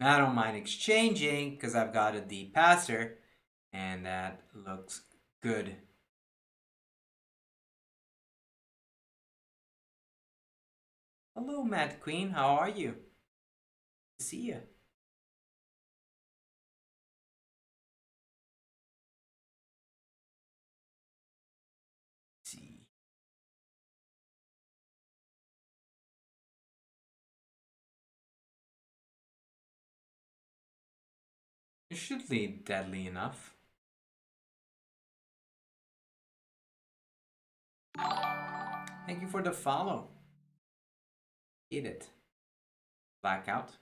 I don't mind exchanging because I've got a D passer, and that looks good. Hello, Mad Queen. How are you? See you. See. It should lead deadly enough. Thank you for the follow. Eat it. Blackout.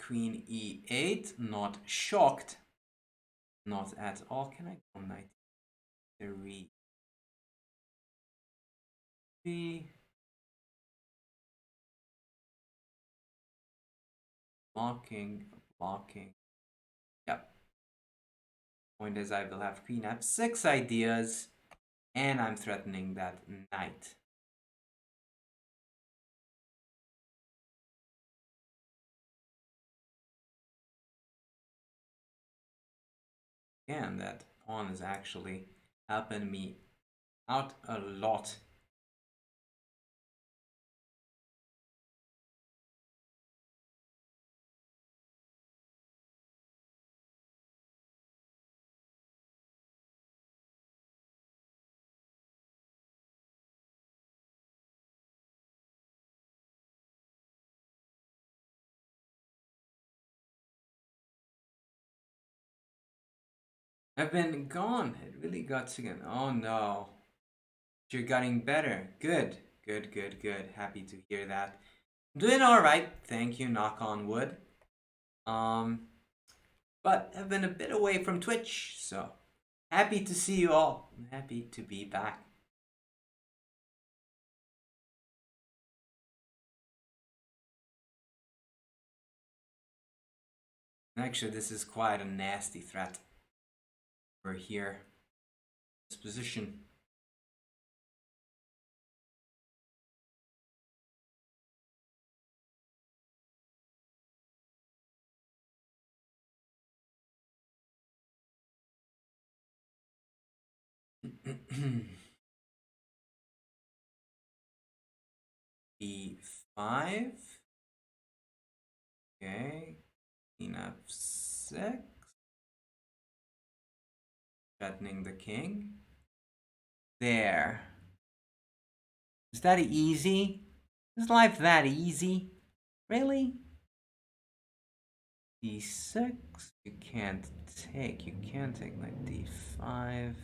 Queen e8. Not shocked. Not at all. Can I go knight 3? Blocking. Blocking. Yep. Point is, I will have queen f6 ideas, and I'm threatening that knight. And that pawn is actually helping me out a lot. I've been gone. It really got again. Oh no. You're getting better. Good. Good, good, good. Happy to hear that. I'm doing alright. Thank you. Knock on wood. But I've been a bit away from Twitch, so happy to see you all. I'm happy to be back. Actually, this is quite a nasty threat. We're here. This position. E5. Okay. Queen f6. Threatening the king. There. Is that easy? Is life that easy? Really? D6. You can't take. You can't take like D5.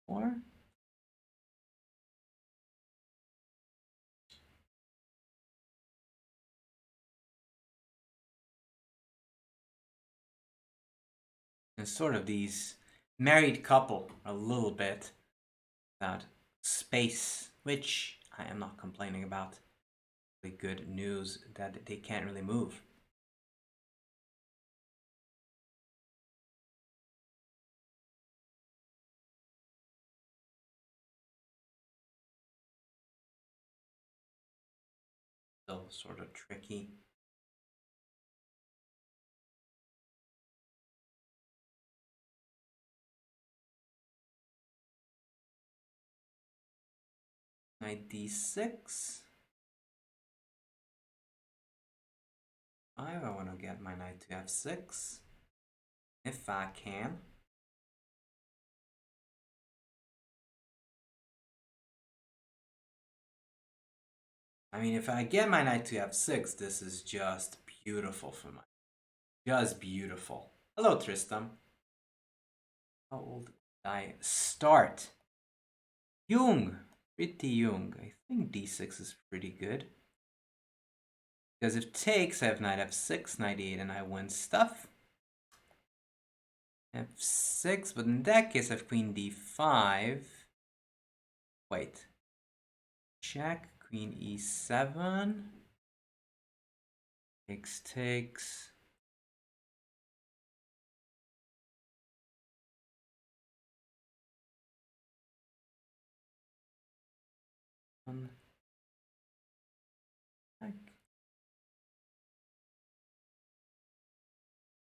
Or? And sort of these married couple a little bit about space, which I am not complaining about. The good news that they can't really move. Still sort of tricky. Knight d6. I want to get my knight to f6 if I can. I mean, if I get my knight to f6, this is just beautiful for my. Just beautiful. Hello, Tristam. How old did I start? Young. Pretty young. I think d6 is pretty good. Because if takes, I have knight f6, knight e8, and I win stuff. f6, but in that case, I have queen d5. Wait. Check. Queen e7. Takes.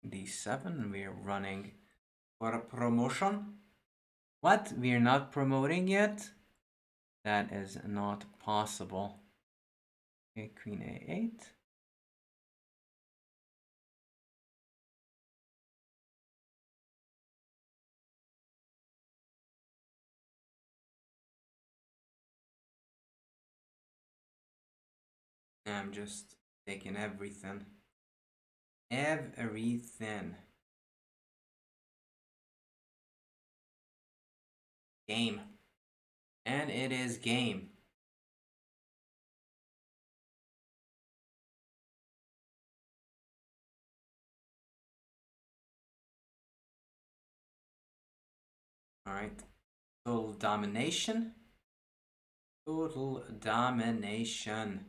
D7, we're running for a promotion. What? We're not promoting yet? That is not possible. Okay, Queen A8. I'm just taking everything. Everything. Game. And it is game. Alright. Total domination. Total domination.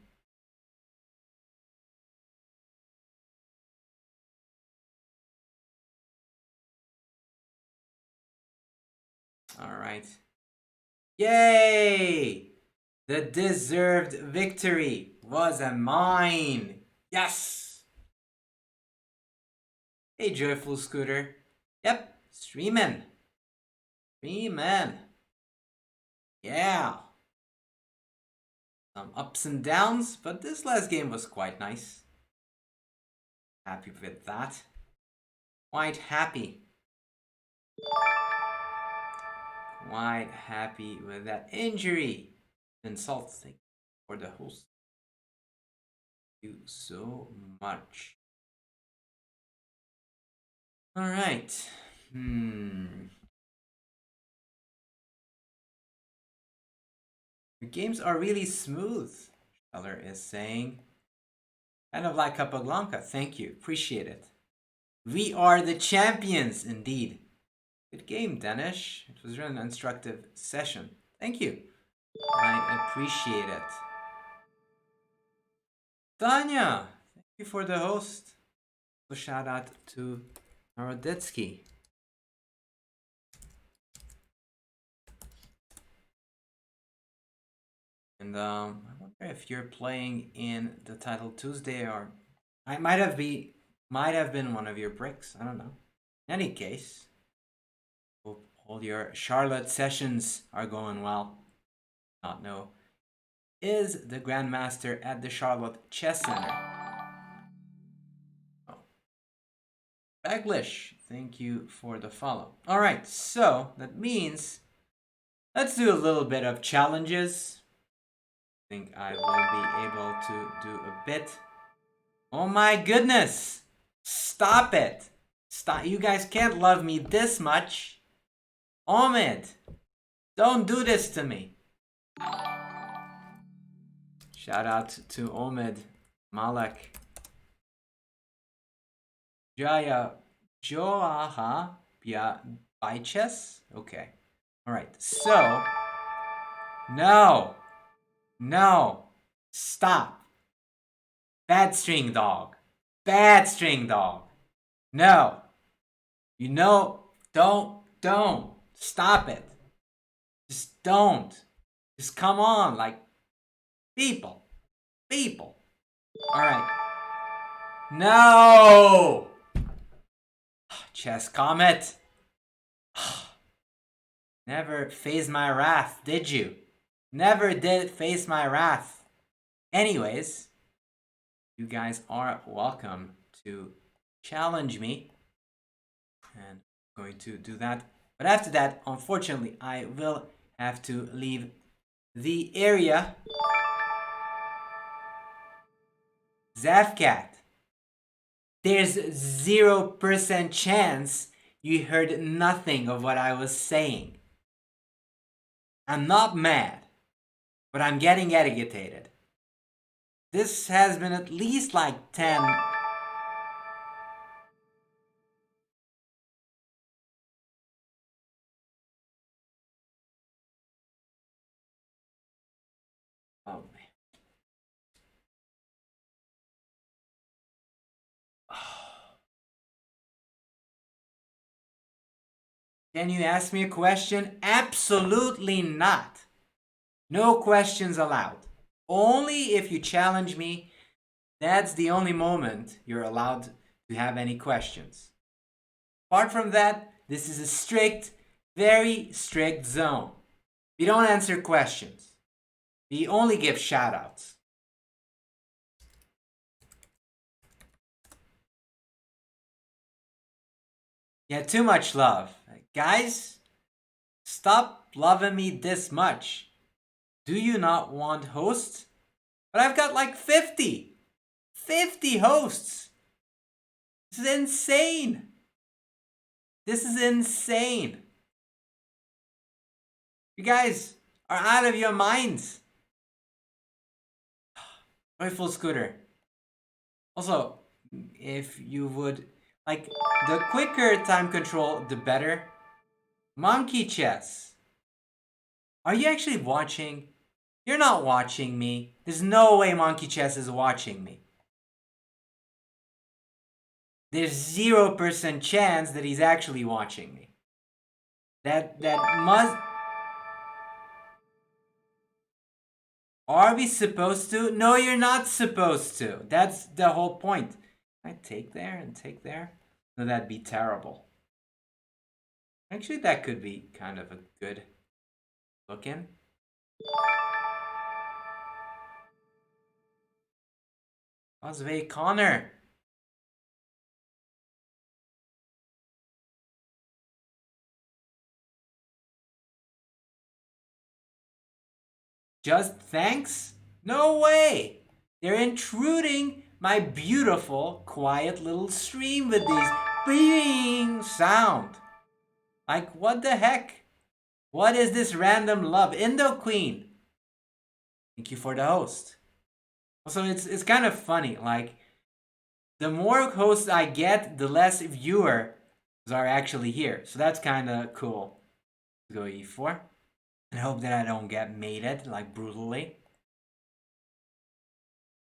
Alright. Yay! The deserved victory was a mine. Yes! Hey, Joyful Scooter. Yep, streamin'. Streamin'. Yeah. Some ups and downs, but this last game was quite nice. Happy with that. Quite happy. Quite happy with that injury. Insulting for the host. Thank you so much. Alright. The games are really smooth, Scheller is saying. Kind of like Capablanca. Thank you. Appreciate it. We are the champions, indeed. Good game, Danish. It was really an instructive session. Thank you. I appreciate it. Tanya, thank you for the host. So shout out to Narodetsky. And I wonder if you're playing in the title Tuesday, or I might have been one of your bricks. I don't know. In any case, hope all your Charlotte sessions are going well. Not know. Is the Grandmaster at the Charlotte Chess Center? Oh. Baglish, thank you for the follow. Alright, so that means let's do a little bit of challenges. I think I will be able to do a bit. Oh my goodness! Stop it! Stop! You guys can't love me this much. Omid, don't do this to me. Shout out to Omid, Malak, Jaya, Joaha, Biches. Okay. All right. So, no, stop. Bad string dog. Bad string dog. No. You know, don't. Stop it. Just don't. Just come on, like, people. Alright. No! Chess Comet. Never phased my wrath, did you? Never did face my wrath. Anyways, you guys are welcome to challenge me. And I'm going to do that. But after that, unfortunately, I will have to leave the area. Zafcat, there's 0% chance you heard nothing of what I was saying. I'm not mad, but I'm getting agitated. This has been at least like 10. Oh, man. Can you ask me a question? Absolutely not. No questions allowed. Only if you challenge me, that's the only moment you're allowed to have any questions. Apart from that, this is a strict, very strict zone. We don't answer questions. We only give shoutouts. Yeah, too much love. Guys, stop loving me this much. Do you not want hosts? But I've got like 50. 50 hosts. This is insane. This is insane. You guys are out of your minds. Joyful Scooter. Also, if you would like the quicker time control, the better. Monkey Chess. Are you actually watching? You're not watching me. There's no way Monkey Chess is watching me. There's 0% chance that he's actually watching me. That must. Are we supposed to? No, you're not supposed to. That's the whole point. I take there and take there? No, that'd be terrible. Actually, that could be kind of a good look in. Osway Connor. Just thanks? No way! They're intruding my beautiful, quiet little stream with these being sound. Like, what the heck? What is this random love? Indo Queen. Thank you for the host. Also, it's kind of funny. Like, the more hosts I get, the less viewers are actually here. So that's kind of cool. Let's go E4. And hope that I don't get mated, like, brutally.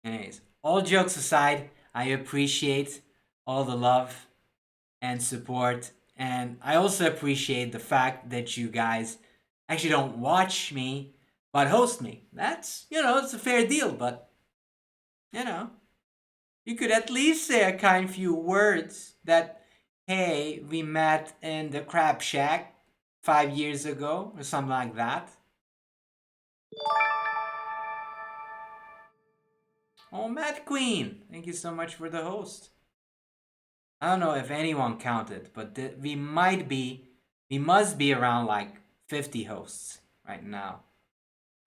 Anyways, all jokes aside, I appreciate all the love and support. And I also appreciate the fact that you guys actually don't watch me, but host me. That's, it's a fair deal, but, you could at least say a kind few words that, hey, we met in the Crab Shack 5 years ago, or something like that. Oh, Mad Queen, thank you so much for the host. I don't know if anyone counted, but we must be around like 50 hosts right now.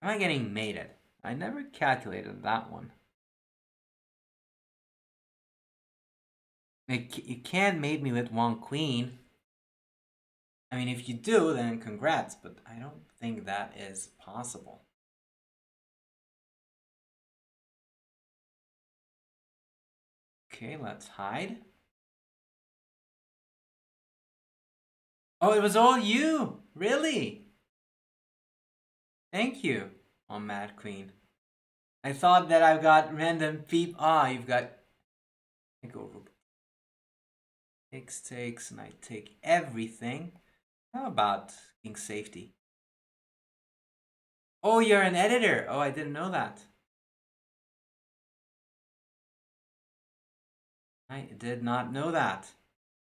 Am I getting mated? I never calculated that one. You can't mate me with one queen. I mean, if you do, then congrats, but I don't think that is possible. Okay, let's hide. Oh, it was all you! Really? Thank you, oh Mad Queen. I thought that I've got random peep. You've got. I go takes, and I take everything. How about King Safety? Oh, you're an editor. Oh, I didn't know that. I did not know that.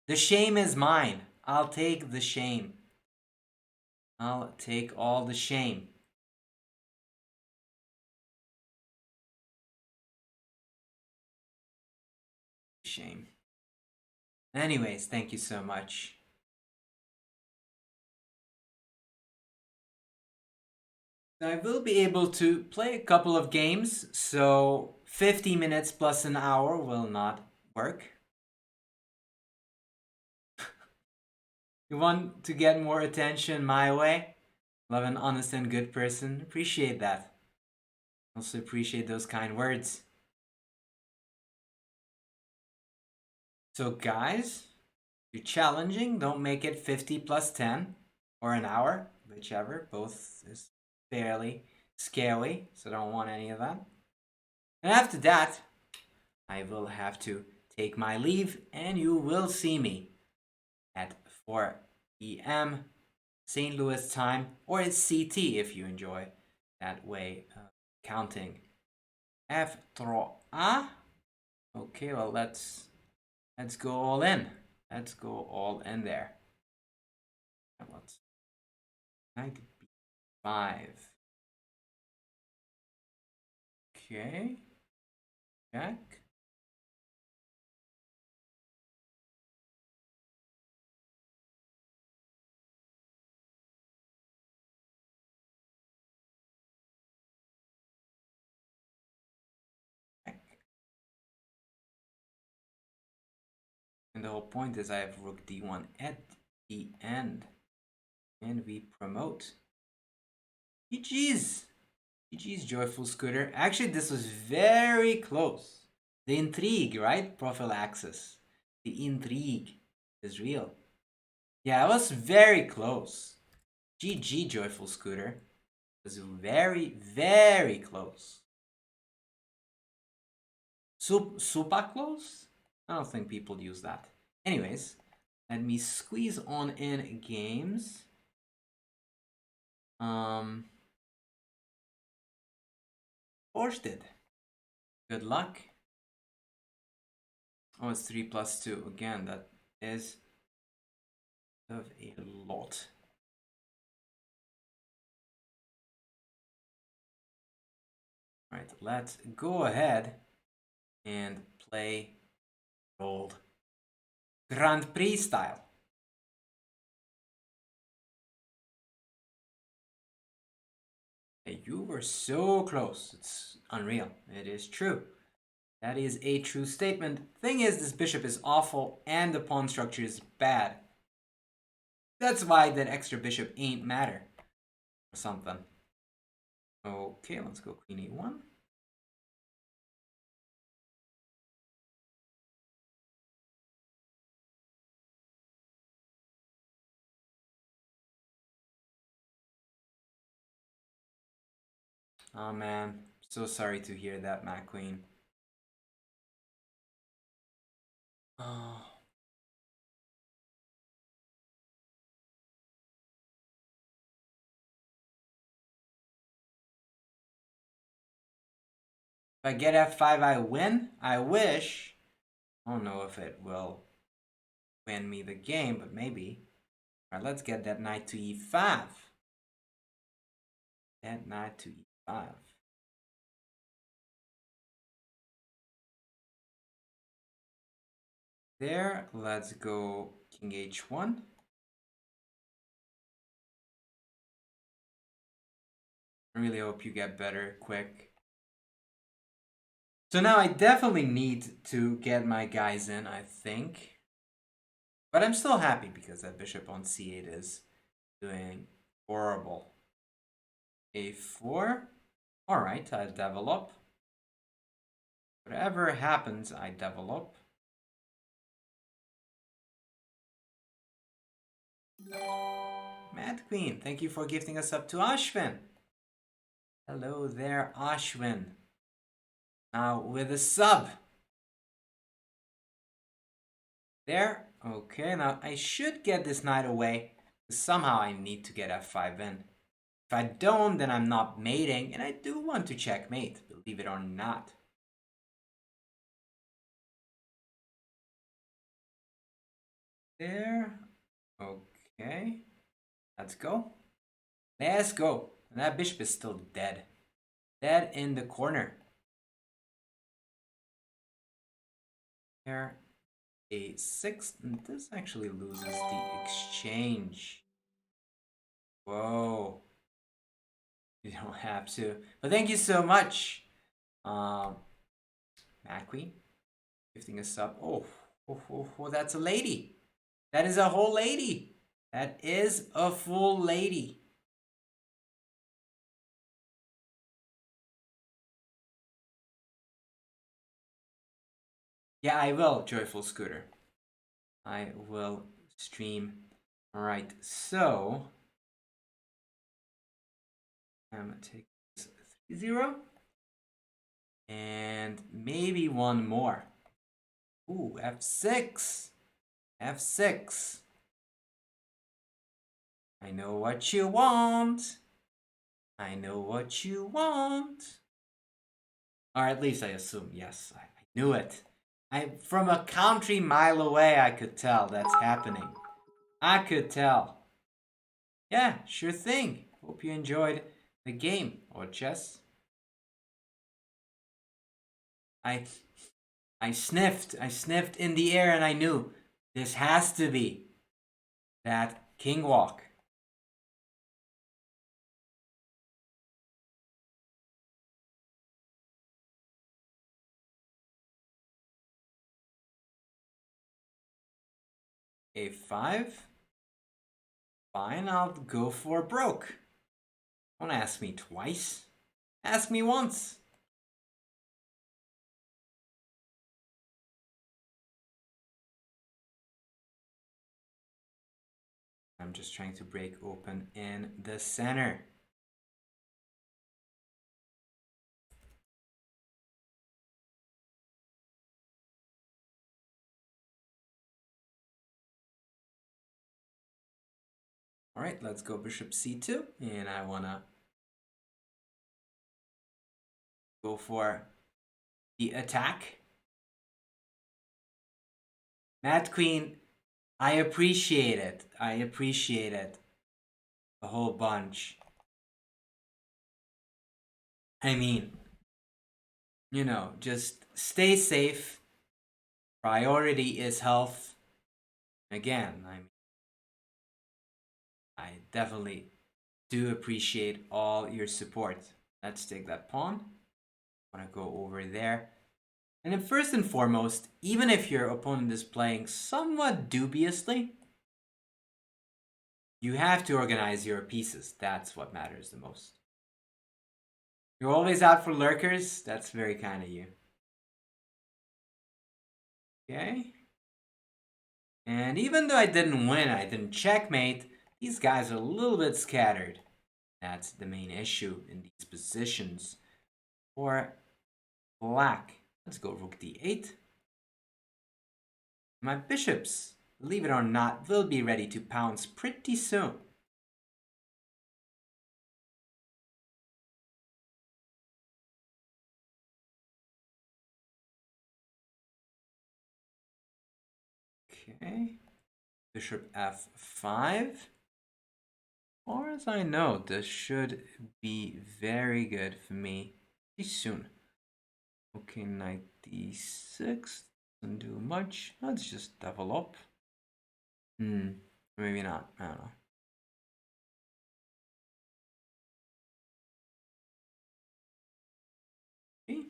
The shame is mine. I'll take the shame. I'll take all the shame. Shame. Anyways, thank you so much. I will be able to play a couple of games, so 50 minutes plus an hour will not work. You want to get more attention my way? Love an honest and good person. Appreciate that. Also appreciate those kind words. So guys, you're challenging. Don't make it 50 plus 10 or an hour, whichever. Both is fairly scary, so don't want any of that. And after that, I will have to take my leave, and you will see me at 4 p.m. St. Louis time, or it's CT if you enjoy that way. Counting. F3. Okay, well let's go all in. Let's go all in there. And let's knight b5. Okay. Check. And the whole point is I have rook d1 at the end. And we promote. GG's. GG's, Joyful Scooter. Actually, this was very close. The intrigue, right? Prophylaxis. The intrigue is real. Yeah, it was very close. GG, Joyful Scooter. It was very, very close. Super close? I don't think people use that. Anyways, let me squeeze on in games. Forced it. Good luck. Oh, it's 3 plus 2. Again, that is of a lot. All right, let's go ahead and play old Grand Prix style. Hey, you were so close. It's unreal. It is true. That is a true statement. Thing is, this bishop is awful and the pawn structure is bad. That's why that extra bishop ain't matter. Or something. Okay, let's go queen e1. Oh man, so sorry to hear that, Matt Queen. Oh. If I get f5, I win. I wish. I don't know if it will win me the game, but maybe. All right, let's get that knight to e5. That knight to e5. There, let's go king h1. I really hope you get better quick. So now I definitely need to get my guys in, I think. But I'm still happy because that bishop on c8 is doing horrible. a4. Alright, I develop. Whatever happens, I develop. Mad Queen, thank you for gifting us up to Ashwin. Hello there, Ashwin. Now with a sub. There. Okay, now I should get this knight away. Somehow I need to get f5 in. If I don't, then I'm not mating, and I do want to checkmate, believe it or not. There. Okay. Let's go. Let's go. And that bishop is still dead. Dead in the corner. There. a6. And this actually loses the exchange. Whoa. You don't have to. But thank you so much. Mad Queen. Gifting us up. Oh, that's a lady. That is a whole lady. That is a full lady. Yeah, I will, Joyful Scooter. I will stream. Alright, so I'm gonna take this 3-0. And maybe one more. Ooh, f6. f6. I know what you want. I know what you want. Or at least I assume, yes, I knew it. From a country mile away, I could tell that's happening. I could tell. Yeah, sure thing. Hope you enjoyed the game or chess. I I sniffed in the air and I knew this has to be that king walk. A5? Fine, I'll go for broke. Don't ask me twice. Ask me once. I'm just trying to break open in the center. All right, let's go bishop c2. And I want to go for the attack. Mad Queen, I appreciate it. I appreciate it. A whole bunch. I mean, just stay safe. Priority is health. Again, I definitely do appreciate all your support. Let's take that pawn. I want to go over there. And then first and foremost, even if your opponent is playing somewhat dubiously, you have to organize your pieces. That's what matters the most. You're always out for lurkers. That's very kind of you. Okay. And even though I didn't win, I didn't checkmate, these guys are a little bit scattered. That's the main issue in these positions. For black, let's go rook d8. My bishops, believe it or not, will be ready to pounce pretty soon. Okay, bishop f5. As far as I know, this should be very good for me pretty soon. Okay, knight d6. Doesn't do much. Let's just develop. Maybe not. I don't know. Okay.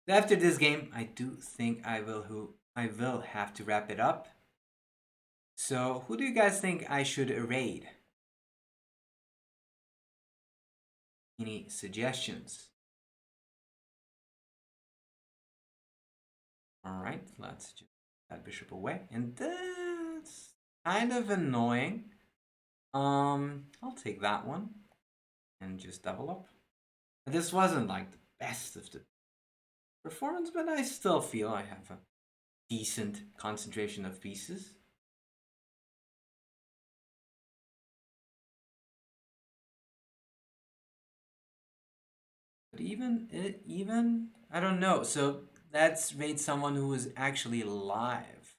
After this game, I do think I will have to wrap it up. So, who do you guys think I should raid? Any suggestions? All right, let's just put that bishop away, and that's kind of annoying. I'll take that one and just double up. This wasn't like the best of the performance, but I still feel I have a decent concentration of pieces. But even I don't know. So let's rate someone who is actually live.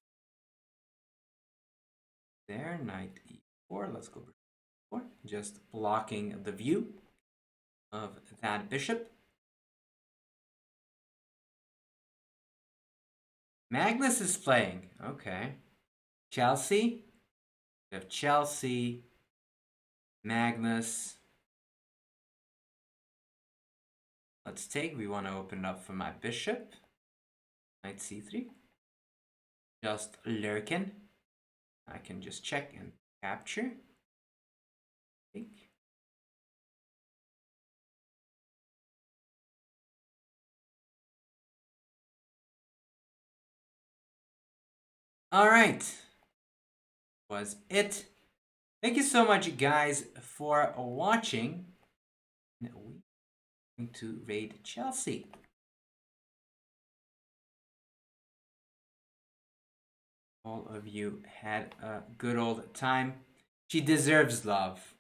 There, knight e4. Let's go for 4. Just blocking the view of that bishop. Magnus is playing. Okay. Chelsea. We have Chelsea. Magnus. Let's take. We want to open it up for my bishop. Knight c3. Just lurking. I can just check and capture. Take. All right. Was it. Thank you so much, guys, for watching. We're going to raid Chelsea. all of you had a good old time. She deserves love.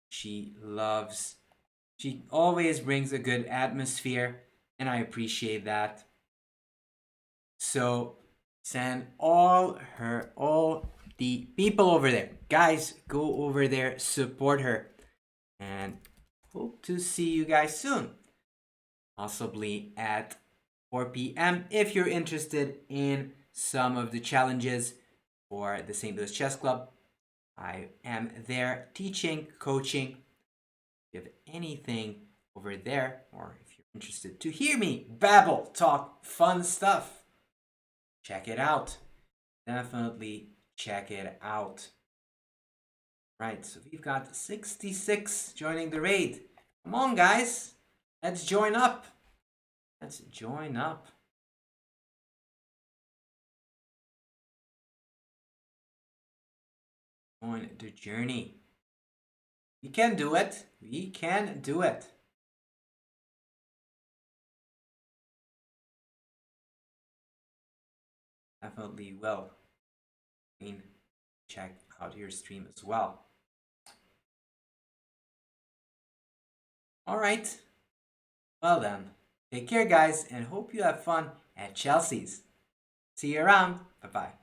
She loves. She always brings a good atmosphere, and I appreciate that. So send all the people over there. Guys, go over there, support her, and hope to see you guys soon. Possibly at 4 p.m. if you're interested in some of the challenges for the St. Louis Chess Club. I am there teaching, coaching. If you have anything over there, or if you're interested to hear me babble, talk fun stuff, check it out. Definitely check it out. Right, so we've got 66 joining the raid. Come on, guys. Let's join up. Let's join up. Join the journey. We can do it. We can do it. Definitely will. Check out your stream as well. All right. Well then, take care, guys, and hope you have fun at Chelsea's. See you around. Bye bye.